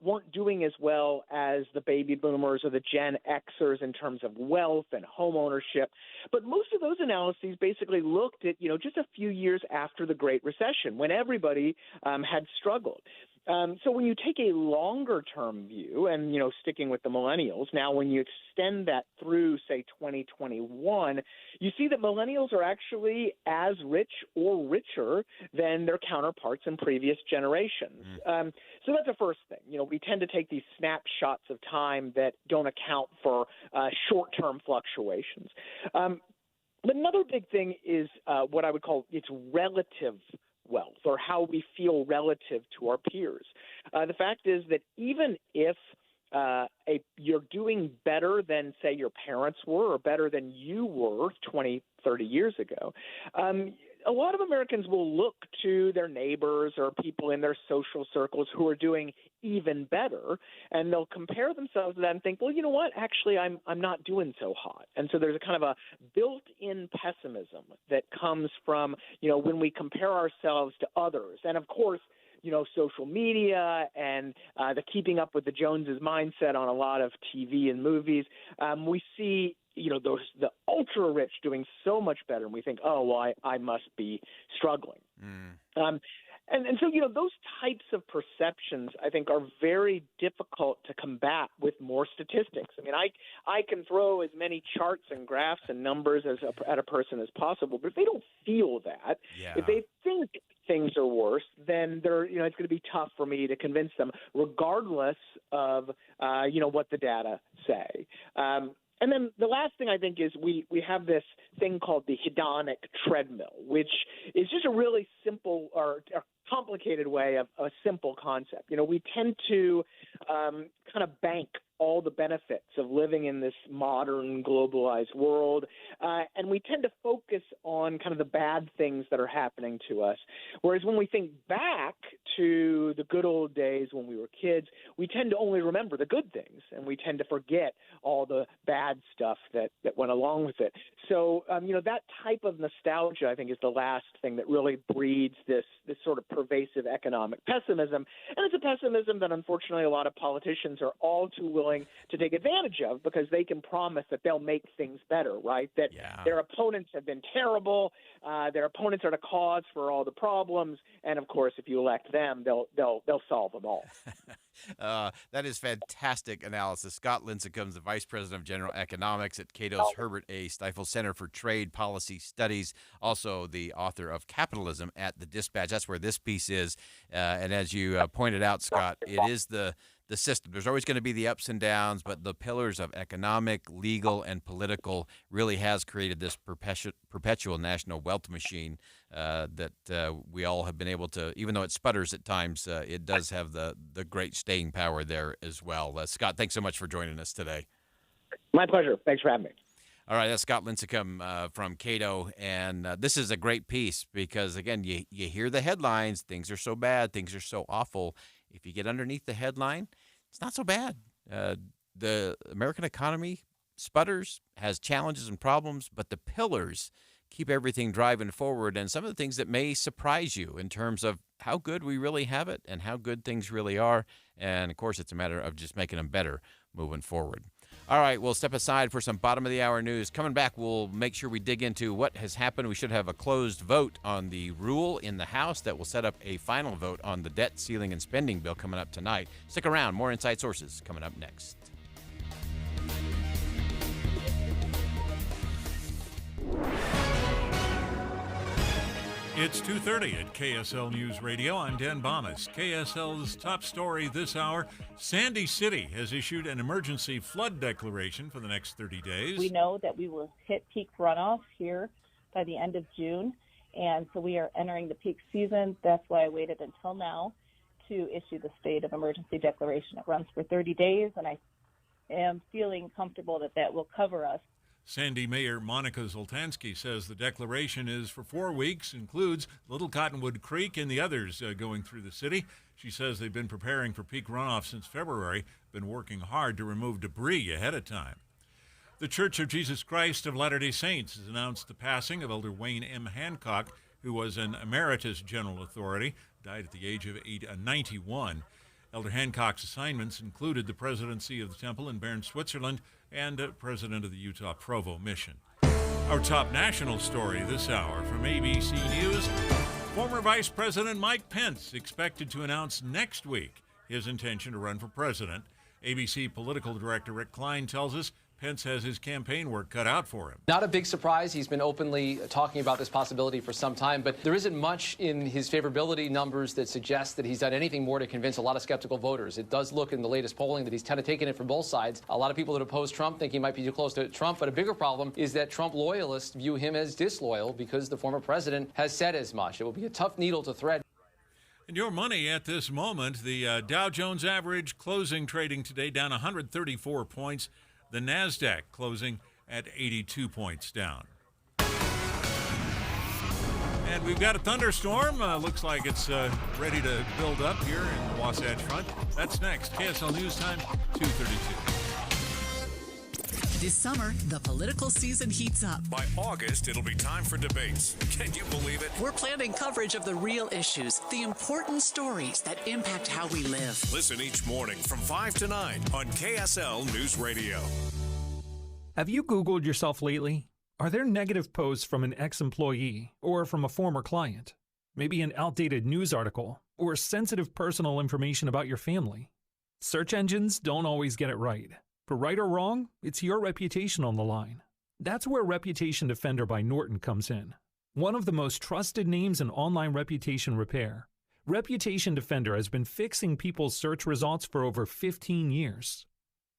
weren't doing as well as the baby boomers or the Gen Xers in terms of wealth and home ownership. But most of those analyses basically looked at, just a few years after the Great Recession when everybody had struggled. So when you take a longer-term view and, sticking with the millennials, now when you extend that through, say, 2021, you see that millennials are actually as rich or richer than their counterparts in previous generations. So that's the first thing. We tend to take these snapshots of time that don't account for short-term fluctuations. But another big thing is what I would call its relative wealth, or how we feel relative to our peers. The fact is that even if you're doing better than, say, your parents were or better than you were 20, 30 years ago, a lot of Americans will look to their neighbors or people in their social circles who are doing even better, and they'll compare themselves to that and think, well, you know what, actually I'm not doing so hot. And so there's a kind of a built-in pessimism that comes from, when we compare ourselves to others. And of course, social media and the keeping up with the Joneses mindset on a lot of TV and movies, we see the ultra rich doing so much better, and we think, oh, well, I must be struggling. And so, those types of perceptions, I think, are very difficult to combat with more statistics. I mean, I can throw as many charts and graphs and numbers at a person as possible, but if they don't feel that, if they think things are worse, then it's going to be tough for me to convince them, regardless of, what the data say. And then the last thing I think is we have this thing called the hedonic treadmill, which is just a really simple or complicated way of a simple concept. We tend to kind of bank all the benefits of living in this modern globalized world, and we tend to focus on kind of the bad things that are happening to us. Whereas when we think back to the good old days when we were kids, we tend to only remember the good things, and we tend to forget all the bad stuff that went along with it. So, that type of nostalgia, I think, is the last thing that really breeds this sort of pervasive economic pessimism. And it's a pessimism that, unfortunately, a lot of politicians are all too willing to take advantage of, because they can promise that they'll make things better, right? That their opponents have been terrible, their opponents are the cause for all the problems, and of course, if you elect them, they'll solve them all. That is fantastic analysis. Scott Lincicome, the Vice President of General Economics at Cato's Herbert A. Stifel Center for Trade Policy Studies, also the author of Capitalism at the Dispatch. That's where this piece is. And as you pointed out, Scott, it is the system. There's always going to be the ups and downs, but the pillars of economic, legal, and political really has created this perpetual national wealth machine that we all have been able to, even though it sputters at times, it does have the great staying power there as well. Scott, thanks so much for joining us today. My pleasure. Thanks for having me. All right, that's Scott Lincicome from Cato, and this is a great piece because, again, you hear the headlines, things are so bad, things are so awful. If you get underneath the headline, it's not so bad. The American economy sputters, has challenges and problems, but the pillars keep everything driving forward, and some of the things that may surprise you in terms of how good we really have it and how good things really are. And, of course, it's a matter of just making them better moving forward. All right, we'll step aside for some bottom-of-the-hour news. Coming back, we'll make sure we dig into what has happened. We should have a closed vote on the rule in the House that will set up a final vote on the debt ceiling and spending bill coming up tonight. Stick around. More Inside Sources coming up next. It's 2:30 at KSL News Radio. I'm Dan Bomas. KSL's top story this hour, Sandy City has issued an emergency flood declaration for the next 30 days. We know that we will hit peak runoff here by the end of June, and so we are entering the peak season. That's why I waited until now to issue the state of emergency declaration. It runs for 30 days, and I am feeling comfortable that that will cover us. Sandy Mayor Monica Zoltansky says the declaration is for 4 weeks, includes Little Cottonwood Creek and the others going through the city. She says they've been preparing for peak runoff since February, been working hard to remove debris ahead of time. The Church of Jesus Christ of Latter-day Saints has announced the passing of Elder Wayne M. Hancock, who was an emeritus general authority, died at the age of 91. Elder Hancock's assignments included the presidency of the temple in Bern, Switzerland, and president of the Utah Provo Mission. Our top national story this hour from ABC News. Former Vice President Mike Pence expected to announce next week his intention to run for president. ABC political director Rick Klein tells us Pence has his campaign work cut out for him. Not a big surprise. He's been openly talking about this possibility for some time, but there isn't much in his favorability numbers that suggests that he's done anything more to convince a lot of skeptical voters. It does look in the latest polling that he's kind of taken it from both sides. A lot of people that oppose Trump think he might be too close to Trump, but a bigger problem is that Trump loyalists view him as disloyal because the former president has said as much. It will be a tough needle to thread. And your money at this moment, the Dow Jones average closing trading today down 134 points. The NASDAQ closing at 82 points down. And we've got a thunderstorm. Looks like it's ready to build up here in the Wasatch Front. That's next. KSL News Time, 2:32. This summer, the political season heats up. By August, it'll be time for debates. Can you believe it? We're planning coverage of the real issues, the important stories that impact how we live. Listen each morning from 5 to 9 on KSL News Radio. Have you Googled yourself lately? Are there negative posts from an ex-employee or from a former client? Maybe an outdated news article or sensitive personal information about your family? Search engines don't always get it right. For right or wrong, it's your reputation on the line. That's where Reputation Defender by Norton comes in. One of the most trusted names in online reputation repair, Reputation Defender has been fixing people's search results for over 15 years.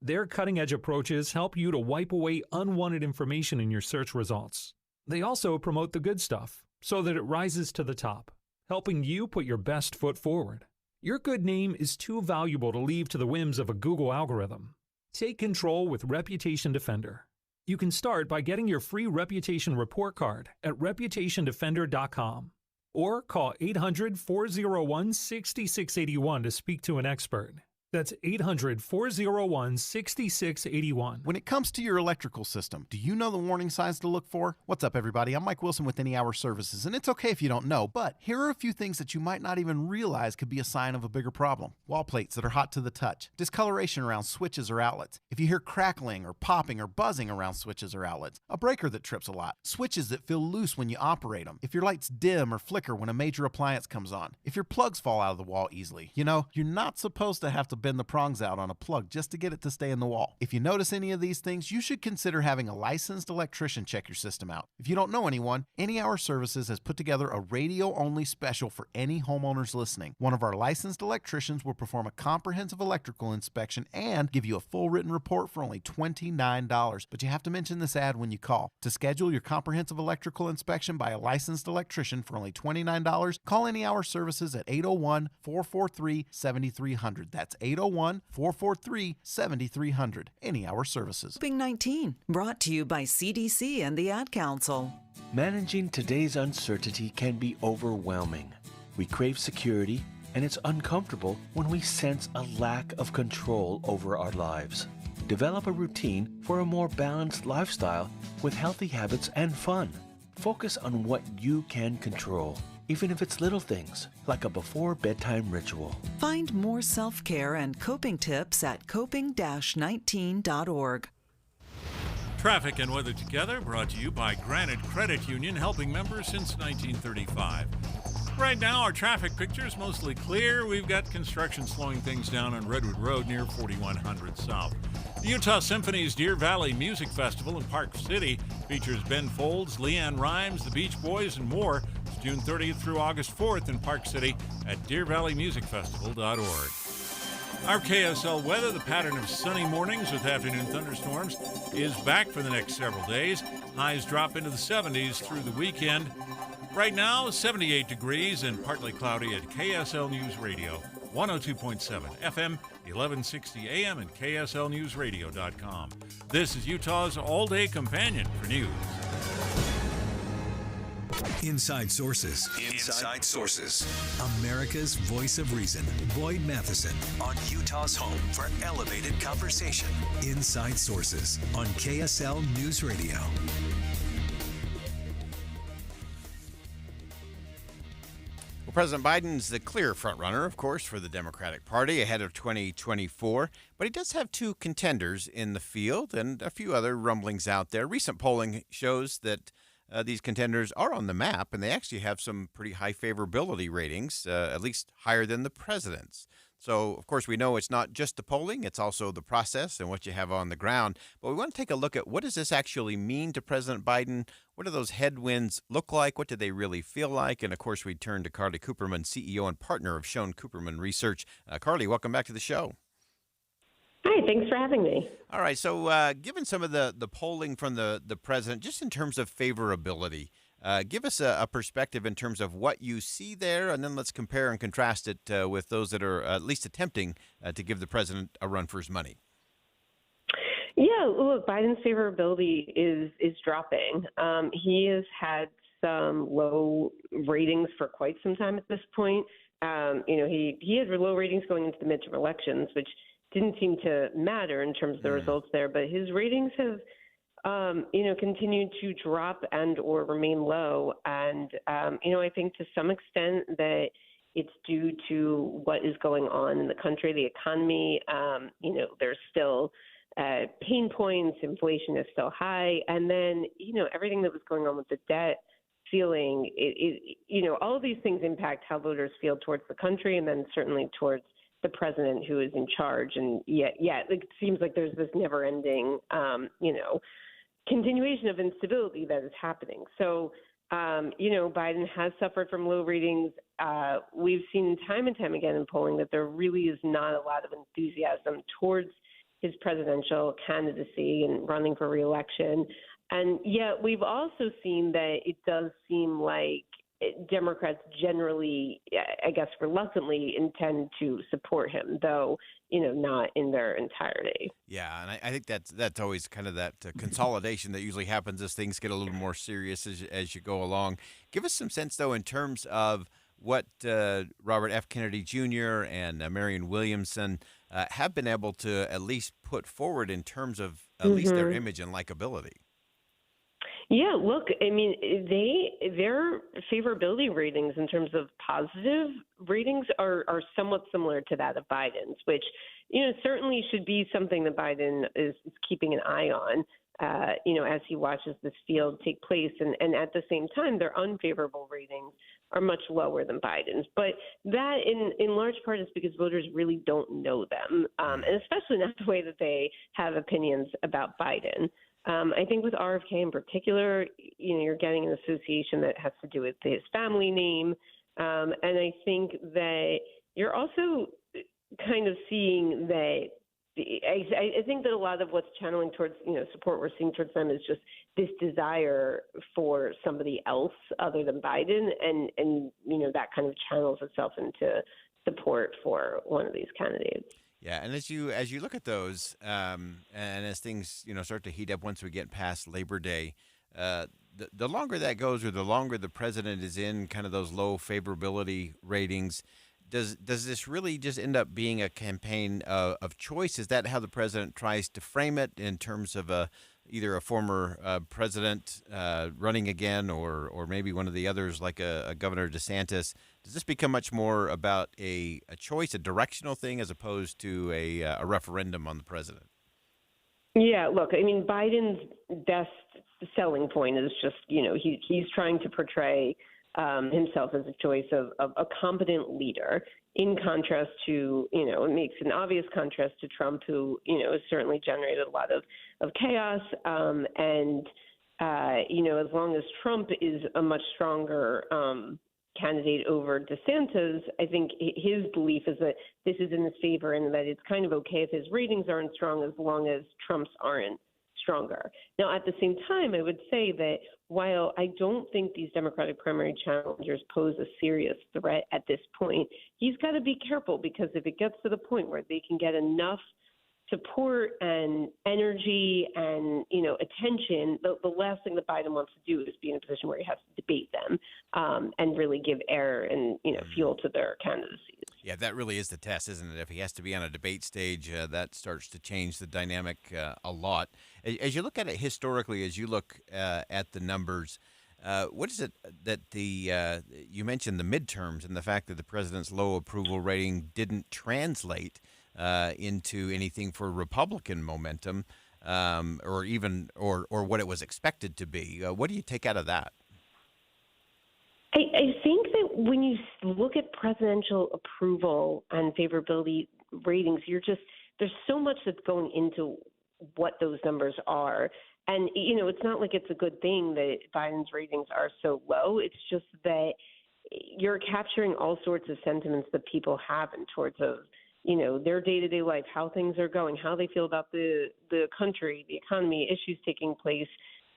Their cutting-edge approaches help you to wipe away unwanted information in your search results. They also promote the good stuff so that it rises to the top, helping you put your best foot forward. Your good name is too valuable to leave to the whims of a Google algorithm. Take control with Reputation Defender. You can start by getting your free reputation report card at reputationdefender.com or call 800-401-6681 to speak to an expert. That's 800-401-6681. When it comes to your electrical system, do you know the warning signs to look for? What's up, everybody? I'm Mike Wilson with Any Hour Services, and it's okay if you don't know, but here are a few things that you might not even realize could be a sign of a bigger problem. Wall plates that are hot to the touch, discoloration around switches or outlets, if you hear crackling or popping or buzzing around switches or outlets, a breaker that trips a lot, switches that feel loose when you operate them, if your lights dim or flicker when a major appliance comes on, if your plugs fall out of the wall easily. You know, you're not supposed to have to bend the prongs out on a plug just to get it to stay in the wall. If you notice any of these things, you should consider having a licensed electrician check your system out. If you don't know anyone, Any Hour Services has put together a radio-only special for any homeowners listening. One of our licensed electricians will perform a comprehensive electrical inspection and give you a full written report for only $29. But you have to mention this ad when you call. To schedule your comprehensive electrical inspection by a licensed electrician for only $29, call Any Hour Services at 801-443-7300. That's 801-443-7300. Any Hour Services. COVID-19, brought to you by CDC and the Ad Council. Managing today's uncertainty can be overwhelming. We crave security, and it's uncomfortable when we sense a lack of control over our lives. Develop a routine for a more balanced lifestyle with healthy habits and fun. Focus on what you can control, even if it's little things, like a before-bedtime ritual. Find more self-care and coping tips at coping-19.org. Traffic and weather together, brought to you by Granite Credit Union, helping members since 1935. Right now, our traffic picture is mostly clear. We've got construction slowing things down on Redwood Road near 4100 South. The Utah Symphony's Deer Valley Music Festival in Park City features Ben Folds, Leanne Rimes, the Beach Boys, and more. It's June 30th through August 4th in Park City at DeerValleyMusicFestival.org. Our KSL weather, the pattern of sunny mornings with afternoon thunderstorms, is back for the next several days. Highs drop into the 70s through the weekend. Right now, 78 degrees and partly cloudy at KSL News Radio, 102.7 FM, 1160 AM, and KSLNewsRadio.com. This is Utah's all-day companion for news. Inside Sources. Inside Sources. America's voice of reason. Boyd Matheson on Utah's home for elevated conversation. Inside Sources on KSL News Radio. Well, President Biden's the clear frontrunner, of course, for the Democratic Party ahead of 2024, but he does have two contenders in the field and a few other rumblings out there. Recent polling shows that these contenders are on the map, and they actually have some pretty high favorability ratings, at least higher than the president's. So, of course, we know it's not just the polling, it's also the process and what you have on the ground. But we want to take a look at what does this actually mean to President Biden? What do those headwinds look like? What do they really feel like? And, of course, we turn to Carly Cooperman, CEO and partner of Schoen Cooperman Research. Carly, welcome back to the show. Hi, thanks for having me. All right, so given some of the polling from the president, just in terms of favorability, give us a perspective in terms of what you see there, and then let's compare and contrast it with those that are at least attempting to give the president a run for his money. Yeah, look, Biden's favorability is dropping. He has had some low ratings for quite some time at this point. He had low ratings going into the midterm elections, which didn't seem to matter in terms of the results there, but his ratings have continued to drop and or remain low. And, I think to some extent that it's due to what is going on in the country, the economy. There's still pain points. Inflation is still high. And then, everything that was going on with the debt ceiling, all of these things impact how voters feel towards the country and then certainly towards the president who is in charge. And yet it seems like there's this never ending, continuation of instability that is happening. So, Biden has suffered from low ratings. We've seen time and time again in polling that there really is not a lot of enthusiasm towards his presidential candidacy and running for re-election. And yet we've also seen that it does seem like Democrats generally, I guess, reluctantly intend to support him, though, not in their entirety. Yeah, and I think that's always kind of that consolidation that usually happens as things get a little more serious as you go along. Give us some sense, though, in terms of what Robert F. Kennedy Jr. and Marianne Williamson have been able to at least put forward in terms of at least their image and likability. Yeah, look, I mean, their favorability ratings in terms of positive ratings are somewhat similar to that of Biden's, which, certainly should be something that Biden is keeping an eye on, as he watches this field take place. And at the same time, their unfavorable ratings are much lower than Biden's. But that in large part is because voters really don't know them, and especially not the way that they have opinions about Biden. I think with RFK in particular, you're getting an association that has to do with his family name. And I think that you're also kind of seeing that I think that a lot of what's channeling towards, support we're seeing towards them is just this desire for somebody else other than Biden. And that kind of channels itself into support for one of these candidates. Yeah, and as you look at those, and as things start to heat up once we get past Labor Day, the longer that goes, or the longer the president is in kind of those low favorability ratings, does this really just end up being a campaign of choice? Is that how the president tries to frame it in terms of either a former president running again, or maybe one of the others, like a Governor DeSantis, does this become much more about a choice, a directional thing, as opposed to a referendum on the president? Yeah, look, I mean, Biden's best selling point is just, he's trying to portray himself as a choice of a competent leader, in contrast to, it makes an obvious contrast to Trump, who, has certainly generated a lot of chaos. As long as Trump is a much stronger candidate over DeSantis, I think his belief is that this is in his favor and that it's kind of okay if his ratings aren't strong as long as Trump's aren't stronger. Now, at the same time, I would say that while I don't think these Democratic primary challengers pose a serious threat at this point, he's got to be careful, because if it gets to the point where they can get enough support and energy and, attention, the last thing that Biden wants to do is be in a position where he has to debate them and really give air and, fuel to their candidacies. Yeah, that really is the test, isn't it? If he has to be on a debate stage, that starts to change the dynamic a lot. As you look at it historically, as you look at the numbers, what is it that you mentioned the midterms and the fact that the president's low approval rating didn't translate into anything for Republican momentum, or what it was expected to be? What do you take out of that? I think that when you look at presidential approval and favorability ratings, there's so much that's going into what those numbers are. And, it's not like it's a good thing that Biden's ratings are so low. It's just that you're capturing all sorts of sentiments that people have in towards of, their day-to-day life, how things are going, how they feel about the country, the economy, issues taking place.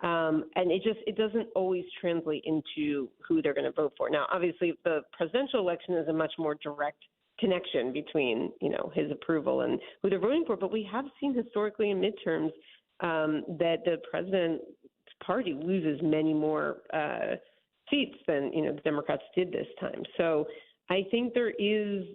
And it doesn't always translate into who they're going to vote for. Now, obviously, the presidential election is a much more direct connection between, his approval and who they're voting for. But we have seen historically in midterms that the president's party loses many more seats than, the Democrats did this time. So I think there is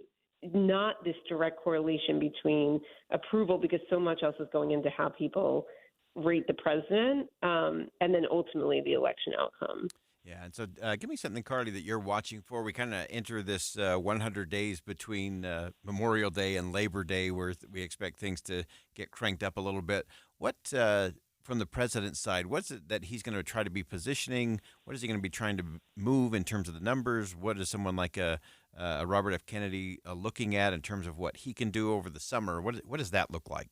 not this direct correlation between approval, because so much else is going into how people rate the president, and then ultimately the election outcome. Yeah, and so give me something, Carly, that you're watching for. We kind of enter this 100 days between Memorial Day and Labor Day, where we expect things to get cranked up a little bit. What, from the president's side, what's it that he's going to try to be positioning? What is he going to be trying to move in terms of the numbers? What is someone like a Robert F. Kennedy looking at in terms of what he can do over the summer? What does that look like?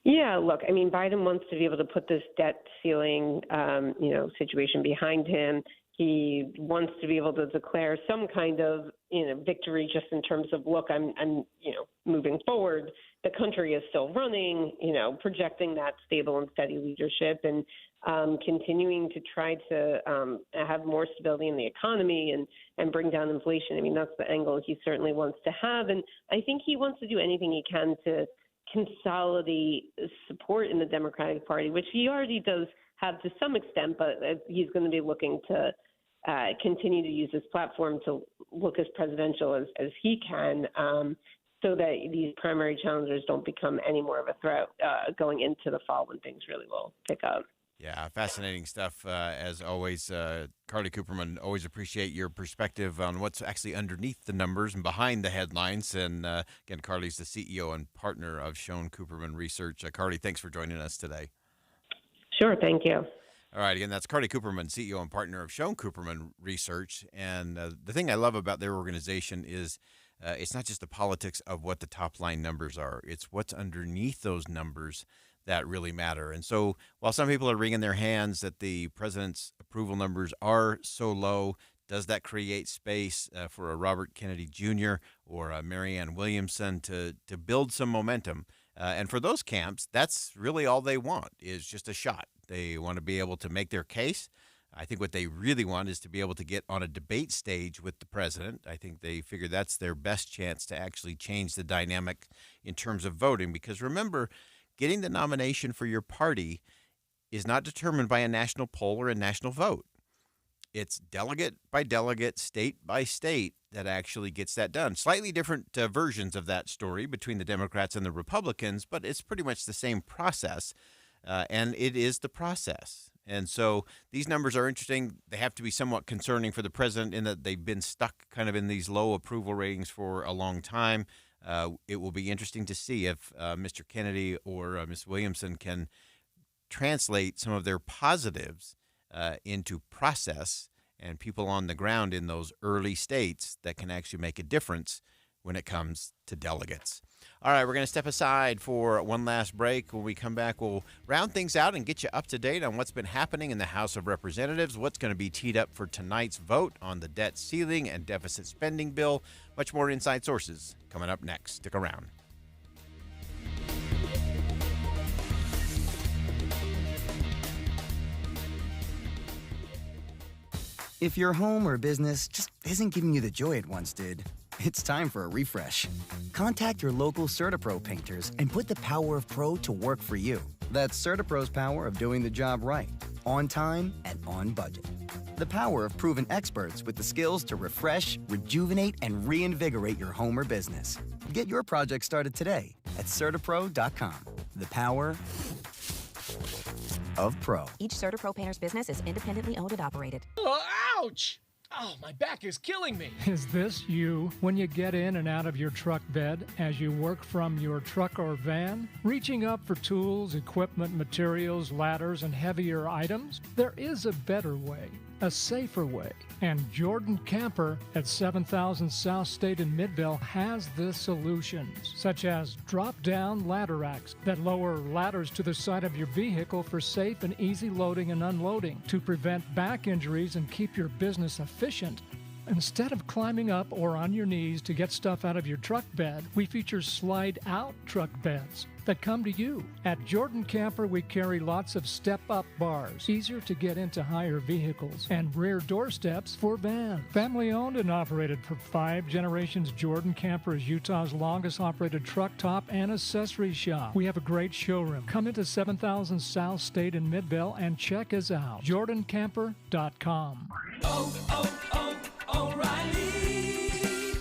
Yeah, look, I mean, Biden wants to be able to put this debt ceiling, situation behind him. He wants to be able to declare some kind of, victory, just in terms of, look, I'm moving forward. The country is still running, projecting that stable and steady leadership, and continuing to try to have more stability in the economy and bring down inflation. I mean, that's the angle he certainly wants to have. And I think he wants to do anything he can to consolidate support in the Democratic Party, which he already does have to some extent, but he's going to be looking to continue to use this platform to look as presidential as he can, so that these primary challengers don't become any more of a threat going into the fall when things really will pick up. Yeah, fascinating stuff, as always. Carly Cooperman, always appreciate your perspective on what's actually underneath the numbers and behind the headlines. And again, Carly's the CEO and partner of Schoen Cooperman Research. Carly, thanks for joining us today. Sure, thank you. All right, again, that's Carly Cooperman, CEO and partner of Schoen Cooperman Research. And the thing I love about their organization is it's not just the politics of what the top line numbers are. It's what's underneath those numbers that really matter. And so while some people are wringing their hands that the president's approval numbers are so low, does that create space for a Robert Kennedy Jr. or a Marianne Williamson to build some momentum? And for those camps, that's really all they want, is just a shot. They want to be able to make their case. I think what they really want is to be able to get on a debate stage with the president. I think they figure that's their best chance to actually change the dynamic in terms of voting. Because remember, getting the nomination for your party is not determined by a national poll or a national vote. It's delegate by delegate, state by state, that actually gets that done. Slightly different versions of that story between the Democrats and the Republicans, but it's pretty much the same process. and it is the process. And so these numbers are interesting. They have to be somewhat concerning for the president in that they've been stuck kind of in these low approval ratings for a long time. It will be interesting to see if Mr. Kennedy or Ms. Williamson can translate some of their positives into process and people on the ground in those early states that can actually make a difference when it comes to delegates. All right, we're going to step aside for one last break. When we come back, we'll round things out and get you up to date on what's been happening in the House of Representatives, what's going to be teed up for tonight's vote on the debt ceiling and deficit spending bill. Much more Inside Sources coming up next. Stick around. If your home or business just isn't giving you the joy it once did, it's time for a refresh. Contact your local CertaPro painters and put the power of pro to work for you. That's CertaPro's power of doing the job right, on time and on budget. The power of proven experts with the skills to refresh, rejuvenate, and reinvigorate your home or business. Get your project started today at CertaPro.com. The power of pro. Each CertaPro painter's business is independently owned and operated. Oh, ouch! Oh, my back is killing me. Is this you when you get in and out of your truck bed as you work from your truck or van? Reaching up for tools, equipment, materials, ladders, and heavier items? There is a better way, a safer way. And Jordan Camper at 7000 South State in Midvale has the solutions, such as drop-down ladder racks that lower ladders to the side of your vehicle for safe and easy loading and unloading to prevent back injuries and keep your business efficient. Instead of climbing up or on your knees to get stuff out of your truck bed, we feature slide-out truck beds that come to you. At Jordan Camper, we carry lots of step-up bars, easier to get into higher vehicles, and rear door steps for vans. Family-owned and operated for 5 generations, Jordan Camper is Utah's longest-operated truck top and accessory shop. We have a great showroom. Come into 7000 South State in Midvale and check us out. JordanCamper.com.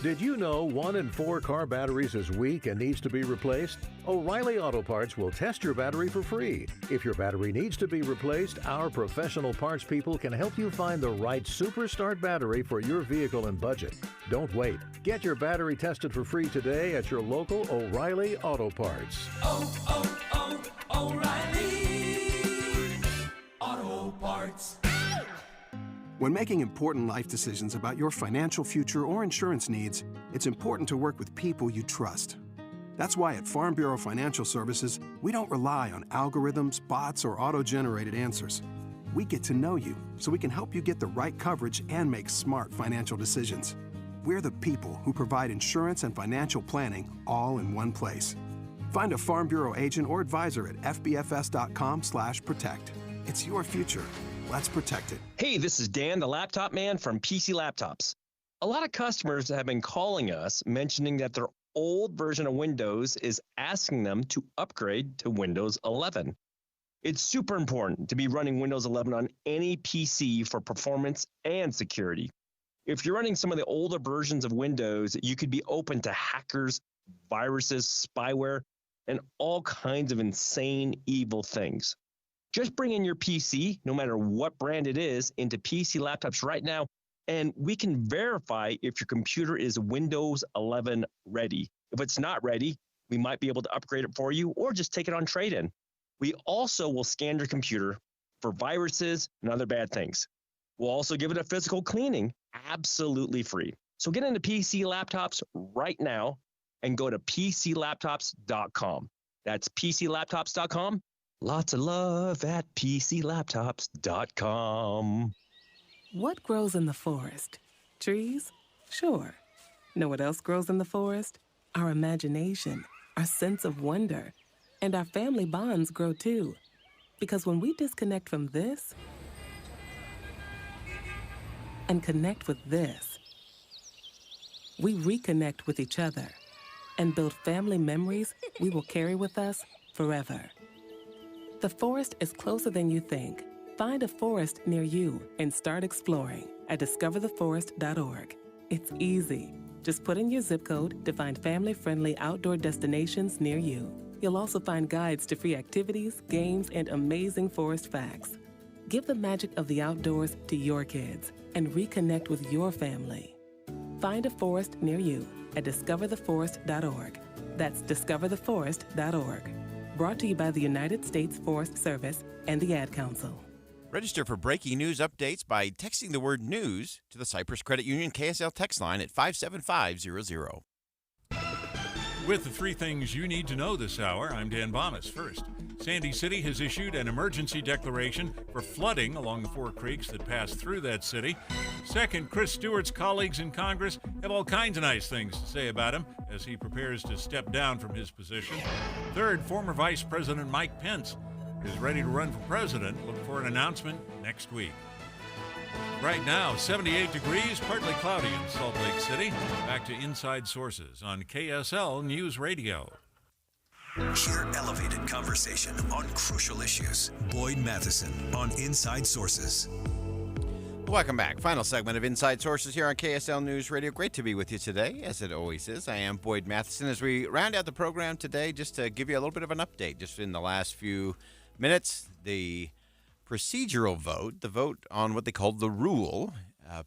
Did you know 1 in 4 car batteries is weak and needs to be replaced? O'Reilly Auto Parts will test your battery for free. If your battery needs to be replaced, our professional parts people can help you find the right Super Start battery for your vehicle and budget. Don't wait. Get your battery tested for free today at your local O'Reilly Auto Parts. O'Reilly Auto Parts. When making important life decisions about your financial future or insurance needs, it's important to work with people you trust. That's why at Farm Bureau Financial Services, we don't rely on algorithms, bots, or auto-generated answers. We get to know you so we can help you get the right coverage and make smart financial decisions. We're the people who provide insurance and financial planning all in one place. Find a Farm Bureau agent or advisor at fbfs.com/protect. It's your future. Let's protect it. Hey, this is Dan, the laptop man from PC Laptops. A lot of customers have been calling us mentioning that their old version of Windows is asking them to upgrade to Windows 11. It's super important to be running Windows 11 on any PC for performance and security. If you're running some of the older versions of Windows, you could be open to hackers, viruses, spyware, and all kinds of insane, evil things. Just bring in your PC, no matter what brand it is, into PC Laptops right now, and we can verify if your computer is Windows 11 ready. If it's not ready, we might be able to upgrade it for you or just take it on trade-in. We also will scan your computer for viruses and other bad things. We'll also give it a physical cleaning, absolutely free. So get into PC Laptops right now and go to PCLaptops.com. That's PCLaptops.com. Lots of love at PCLaptops.com. What grows in the forest? Trees? Sure. Know what else grows in the forest? Our imagination, our sense of wonder, and our family bonds grow too. Because when we disconnect from this and connect with this, we reconnect with each other and build family memories we will carry with us forever. The forest is closer than you think. Find a forest near you and start exploring at discovertheforest.org. It's easy. Just put in your zip code to find family-friendly outdoor destinations near you. You'll also find guides to free activities, games, and amazing forest facts. Give the magic of the outdoors to your kids and reconnect with your family. Find a forest near you at discovertheforest.org. That's discovertheforest.org. Brought to you by the United States Forest Service and the Ad Council. Register for breaking news updates by texting the word news to the Cyprus Credit Union KSL text line at 57500. With the three things you need to know this hour, I'm Dan Bomas. First, Sandy City has issued an emergency declaration for flooding along the four creeks that pass through that city. Second, Chris Stewart's colleagues in Congress have all kinds of nice things to say about him as he prepares to step down from his position. Third, former Vice President Mike Pence is ready to run for president. Look for an announcement next week. Right now, 78 degrees, partly cloudy in Salt Lake City. Back to Inside Sources on KSL News Radio. Hear elevated conversation on crucial issues. Boyd Matheson on Inside Sources. Welcome back. Final segment of Inside Sources here on KSL News Radio. Great to be with you today, as it always is. I am Boyd Matheson. As we round out the program today, just to give you a little bit of an update, just in the last few minutes, the procedural vote, the vote on what they called the rule,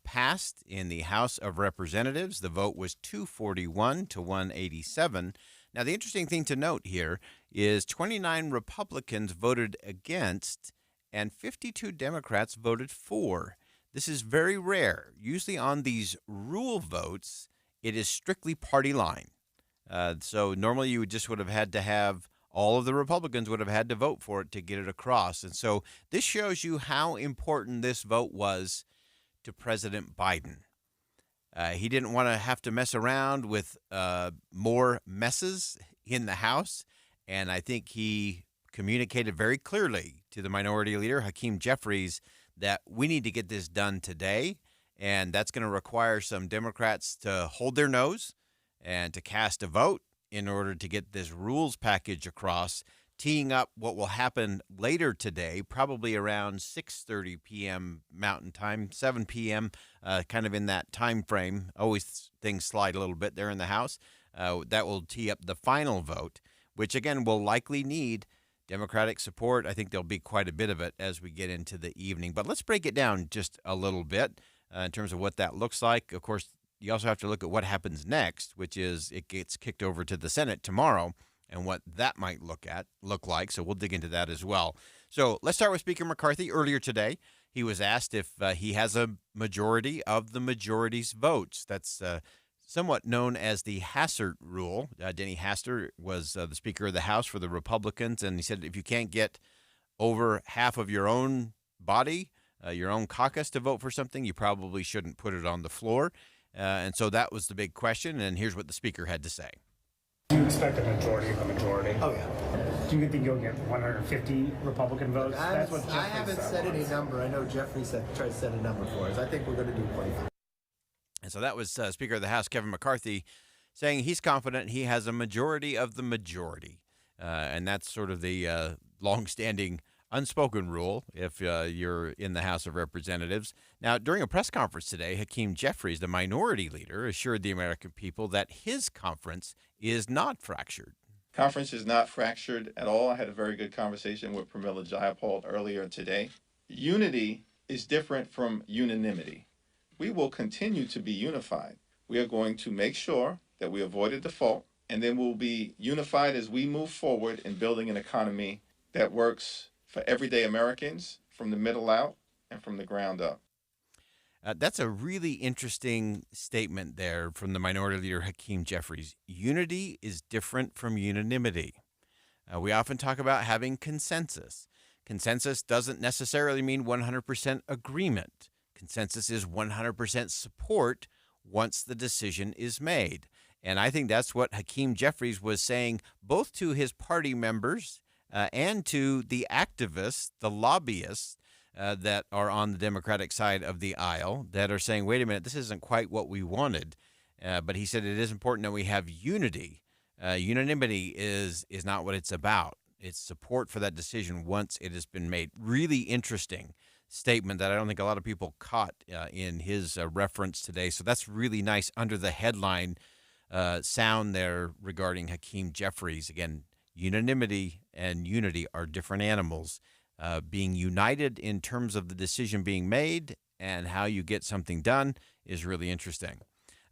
passed in the House of Representatives. The vote was 241 to 187. Now, the interesting thing to note here is 29 Republicans voted against and 52 Democrats voted for. This is very rare. Usually on these rule votes, it is strictly party line. So normally you would have had to have all of the Republicans would have had to vote for it to get it across. And so this shows you how important this vote was to President Biden. He didn't want to have to mess around with more messes in the House. And I think he communicated very clearly to the Minority Leader, Hakeem Jeffries, that we need to get this done today. And that's going to require some Democrats to hold their nose and to cast a vote in order to get this rules package across, teeing up what will happen later today, probably around 6:30 p.m. Mountain Time, 7 p.m., kind of in that time frame. Always things slide a little bit there in the House. That will tee up the final vote, which, again, will likely need Democratic support. I think there'll be quite a bit of it as we get into the evening. But let's break it down just a little bit in terms of what that looks like. Of course, you also have to look at what happens next, which is it gets kicked over to the Senate tomorrow and what that might look like. So we'll dig into that as well. So let's start with Speaker McCarthy. Earlier today, he was asked if he has a majority of the majority's votes. That's somewhat known as the Hastert rule. Denny Hastert was the Speaker of the House for the Republicans, and he said if you can't get over half of your own body, your own caucus to vote for something, you probably shouldn't put it on the floor. And so that was the big question, and here's what the Speaker had to say. Do you expect a majority of the majority? Oh, yeah. Do you think you'll get 150 Republican votes? That's what I haven't said any number. I know Jeffrey tried to set a number for us. I think we're going to do 25. And so that was Speaker of the House, Kevin McCarthy, saying he's confident he has a majority of the majority. And that's sort of the longstanding unspoken rule if you're in the House of Representatives. Now, during a press conference today, Hakeem Jeffries, the Minority Leader, assured the American people that his conference is not fractured. Conference is not fractured at all. I had a very good conversation with Pramila Jayapal earlier today. Unity is different from unanimity. We will continue to be unified. We are going to make sure that we avoid a default, and then we'll be unified as we move forward in building an economy that works for everyday Americans from the middle out and from the ground up. That's a really interesting statement there from the Minority Leader, Hakeem Jeffries. Unity is different from unanimity. We often talk about having consensus. Consensus doesn't necessarily mean 100% agreement. Consensus is 100% support once the decision is made. And I think that's what Hakeem Jeffries was saying both to his party members and to the activists, the lobbyists that are on the Democratic side of the aisle that are saying, wait a minute, this isn't quite what we wanted. But he said it is important that we have unity. Unanimity is not what it's about. It's support for that decision once it has been made. Really interesting statement that I don't think a lot of people caught in his reference today. So that's really nice under the headline sound there regarding Hakeem Jeffries. Again, unanimity and unity are different animals. Being united in terms of the decision being made and how you get something done is really interesting.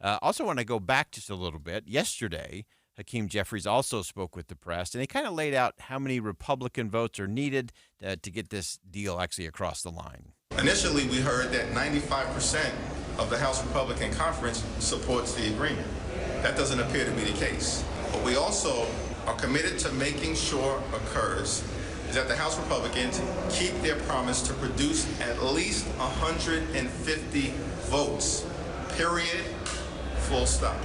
Also want to go back just a little bit. Yesterday, Hakeem Jeffries also spoke with the press, and he kind of laid out how many Republican votes are needed to get this deal actually across the line. Initially, we heard that 95% of the House Republican Conference supports the agreement. That doesn't appear to be the case. But we also are committed to making sure occurs is that the House Republicans keep their promise to produce at least 150 votes, period, full stop.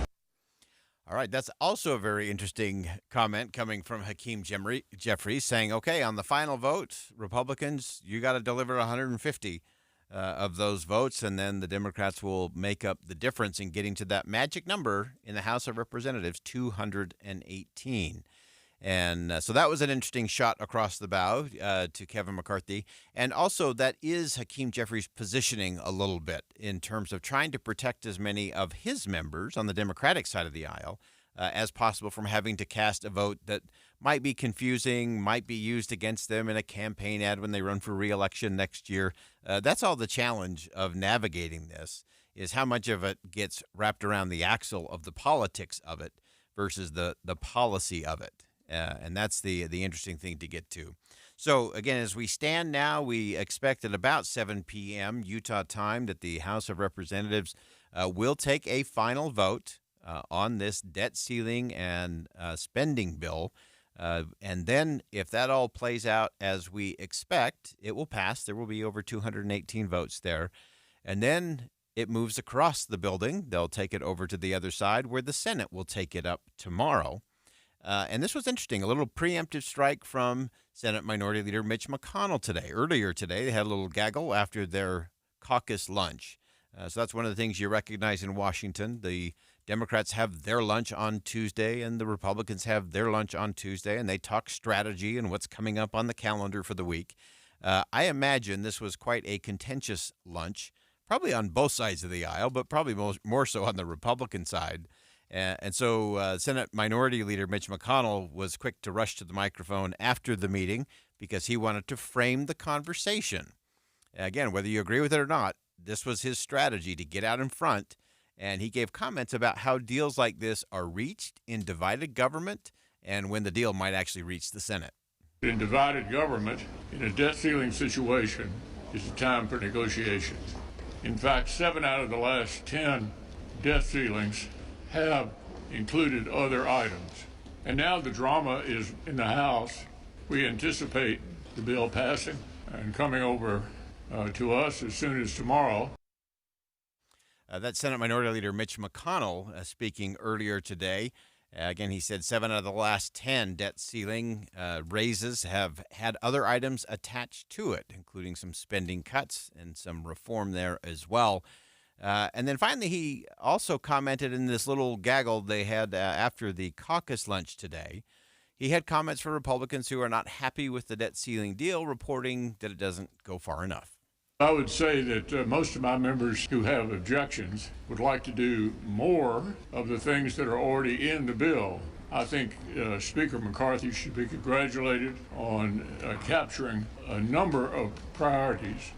All right, that's also a very interesting comment coming from Hakeem Jeffries saying, okay, on the final vote, Republicans, you got to deliver 150 of those votes, and then the Democrats will make up the difference in getting to that magic number in the House of Representatives, 218. And so that was an interesting shot across the bow to Kevin McCarthy. And also that is Hakeem Jeffries' positioning a little bit in terms of trying to protect as many of his members on the Democratic side of the aisle as possible from having to cast a vote that might be confusing, might be used against them in a campaign ad when they run for re-election next year. That's all the challenge of navigating this, is how much of it gets wrapped around the axle of the politics of it versus the policy of it. And that's the interesting thing to get to. So, again, as we stand now, we expect at about 7 p.m. Utah time that the House of Representatives will take a final vote on this debt ceiling and spending bill. And then if that all plays out as we expect, it will pass. There will be over 218 votes there. And then it moves across the building. They'll take it over to the other side where the Senate will take it up tomorrow. And this was interesting, a little preemptive strike from Senate Minority Leader Mitch McConnell today. Earlier today, they had a little gaggle after their caucus lunch. So that's one of the things you recognize in Washington. The Democrats have their lunch on Tuesday, and the Republicans have their lunch on Tuesday, and they talk strategy and what's coming up on the calendar for the week. I imagine this was quite a contentious lunch, probably on both sides of the aisle, but probably more so on the Republican side. And so Senate Minority Leader Mitch McConnell was quick to rush to the microphone after the meeting because he wanted to frame the conversation. Again, whether you agree with it or not, this was his strategy to get out in front. And he gave comments about how deals like this are reached in divided government and when the deal might actually reach the Senate. In divided government, in a debt ceiling situation, is a time for negotiations. In fact, 7 out of the last 10 debt ceilings have included other items. And now the drama is in the House. We anticipate the bill passing and coming over to us as soon as tomorrow. That's Senate Minority Leader Mitch McConnell speaking earlier today. Again, he said 7 out of the last 10 debt ceiling raises have had other items attached to it, including some spending cuts and some reform there as well. And then finally, he also commented in this little gaggle they had after the caucus lunch today. He had comments for Republicans who are not happy with the debt ceiling deal, reporting that it doesn't go far enough. I would say that most of my members who have objections would like to do more of the things that are already in the bill. I think Speaker McCarthy should be congratulated on capturing a number of priorities.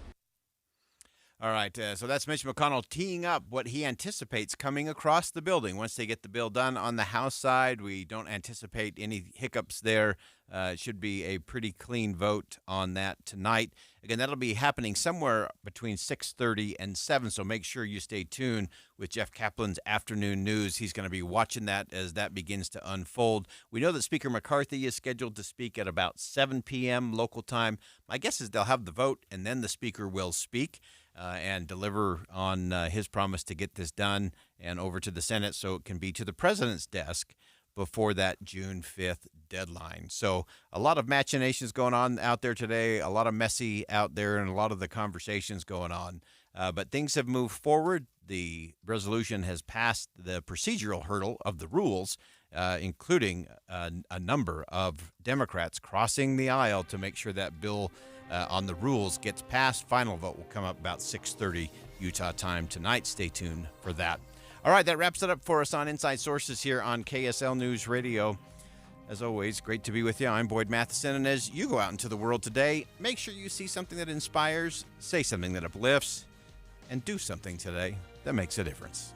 All right, so that's Mitch McConnell teeing up what he anticipates coming across the building. Once they get the bill done on the House side, we don't anticipate any hiccups there. It should be a pretty clean vote on that tonight. Again, that'll be happening somewhere between 6:30 and 7, so make sure you stay tuned with Jeff Kaplan's Afternoon News. He's going to be watching that as that begins to unfold. We know that Speaker McCarthy is scheduled to speak at about 7 p.m. local time. My guess is they'll have the vote, and then the Speaker will speak and deliver on his promise to get this done and over to the Senate so it can be to the president's desk before that June 5th deadline. So a lot of machinations going on out there today, a lot of messy out there, and a lot of the conversations going on. But things have moved forward. The resolution has passed the procedural hurdle of the rules, including a number of Democrats crossing the aisle to make sure that bill on the rules gets passed. Final vote will come up about 6:30 Utah time tonight. Stay tuned for that. All right, that wraps it up for us on Inside Sources here on KSL News Radio. As always, great to be with you. I'm Boyd Matheson, and as you go out into the world today, make sure you see something that inspires, say something that uplifts, and do something today that makes a difference.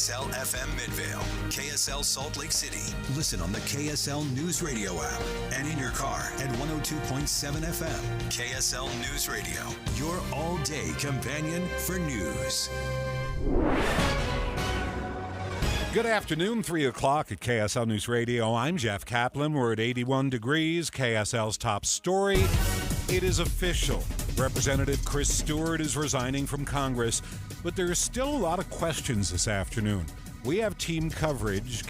KSL FM Midvale, KSL Salt Lake City. Listen on the KSL News Radio app and in your car at 102.7 FM. KSL News Radio, your all-day companion for news. Good afternoon, 3 o'clock at KSL News Radio. I'm Jeff Kaplan. We're at 81 degrees. KSL's top story. It is official. Representative Chris Stewart is resigning from Congress, but there are still a lot of questions this afternoon. We have team coverage.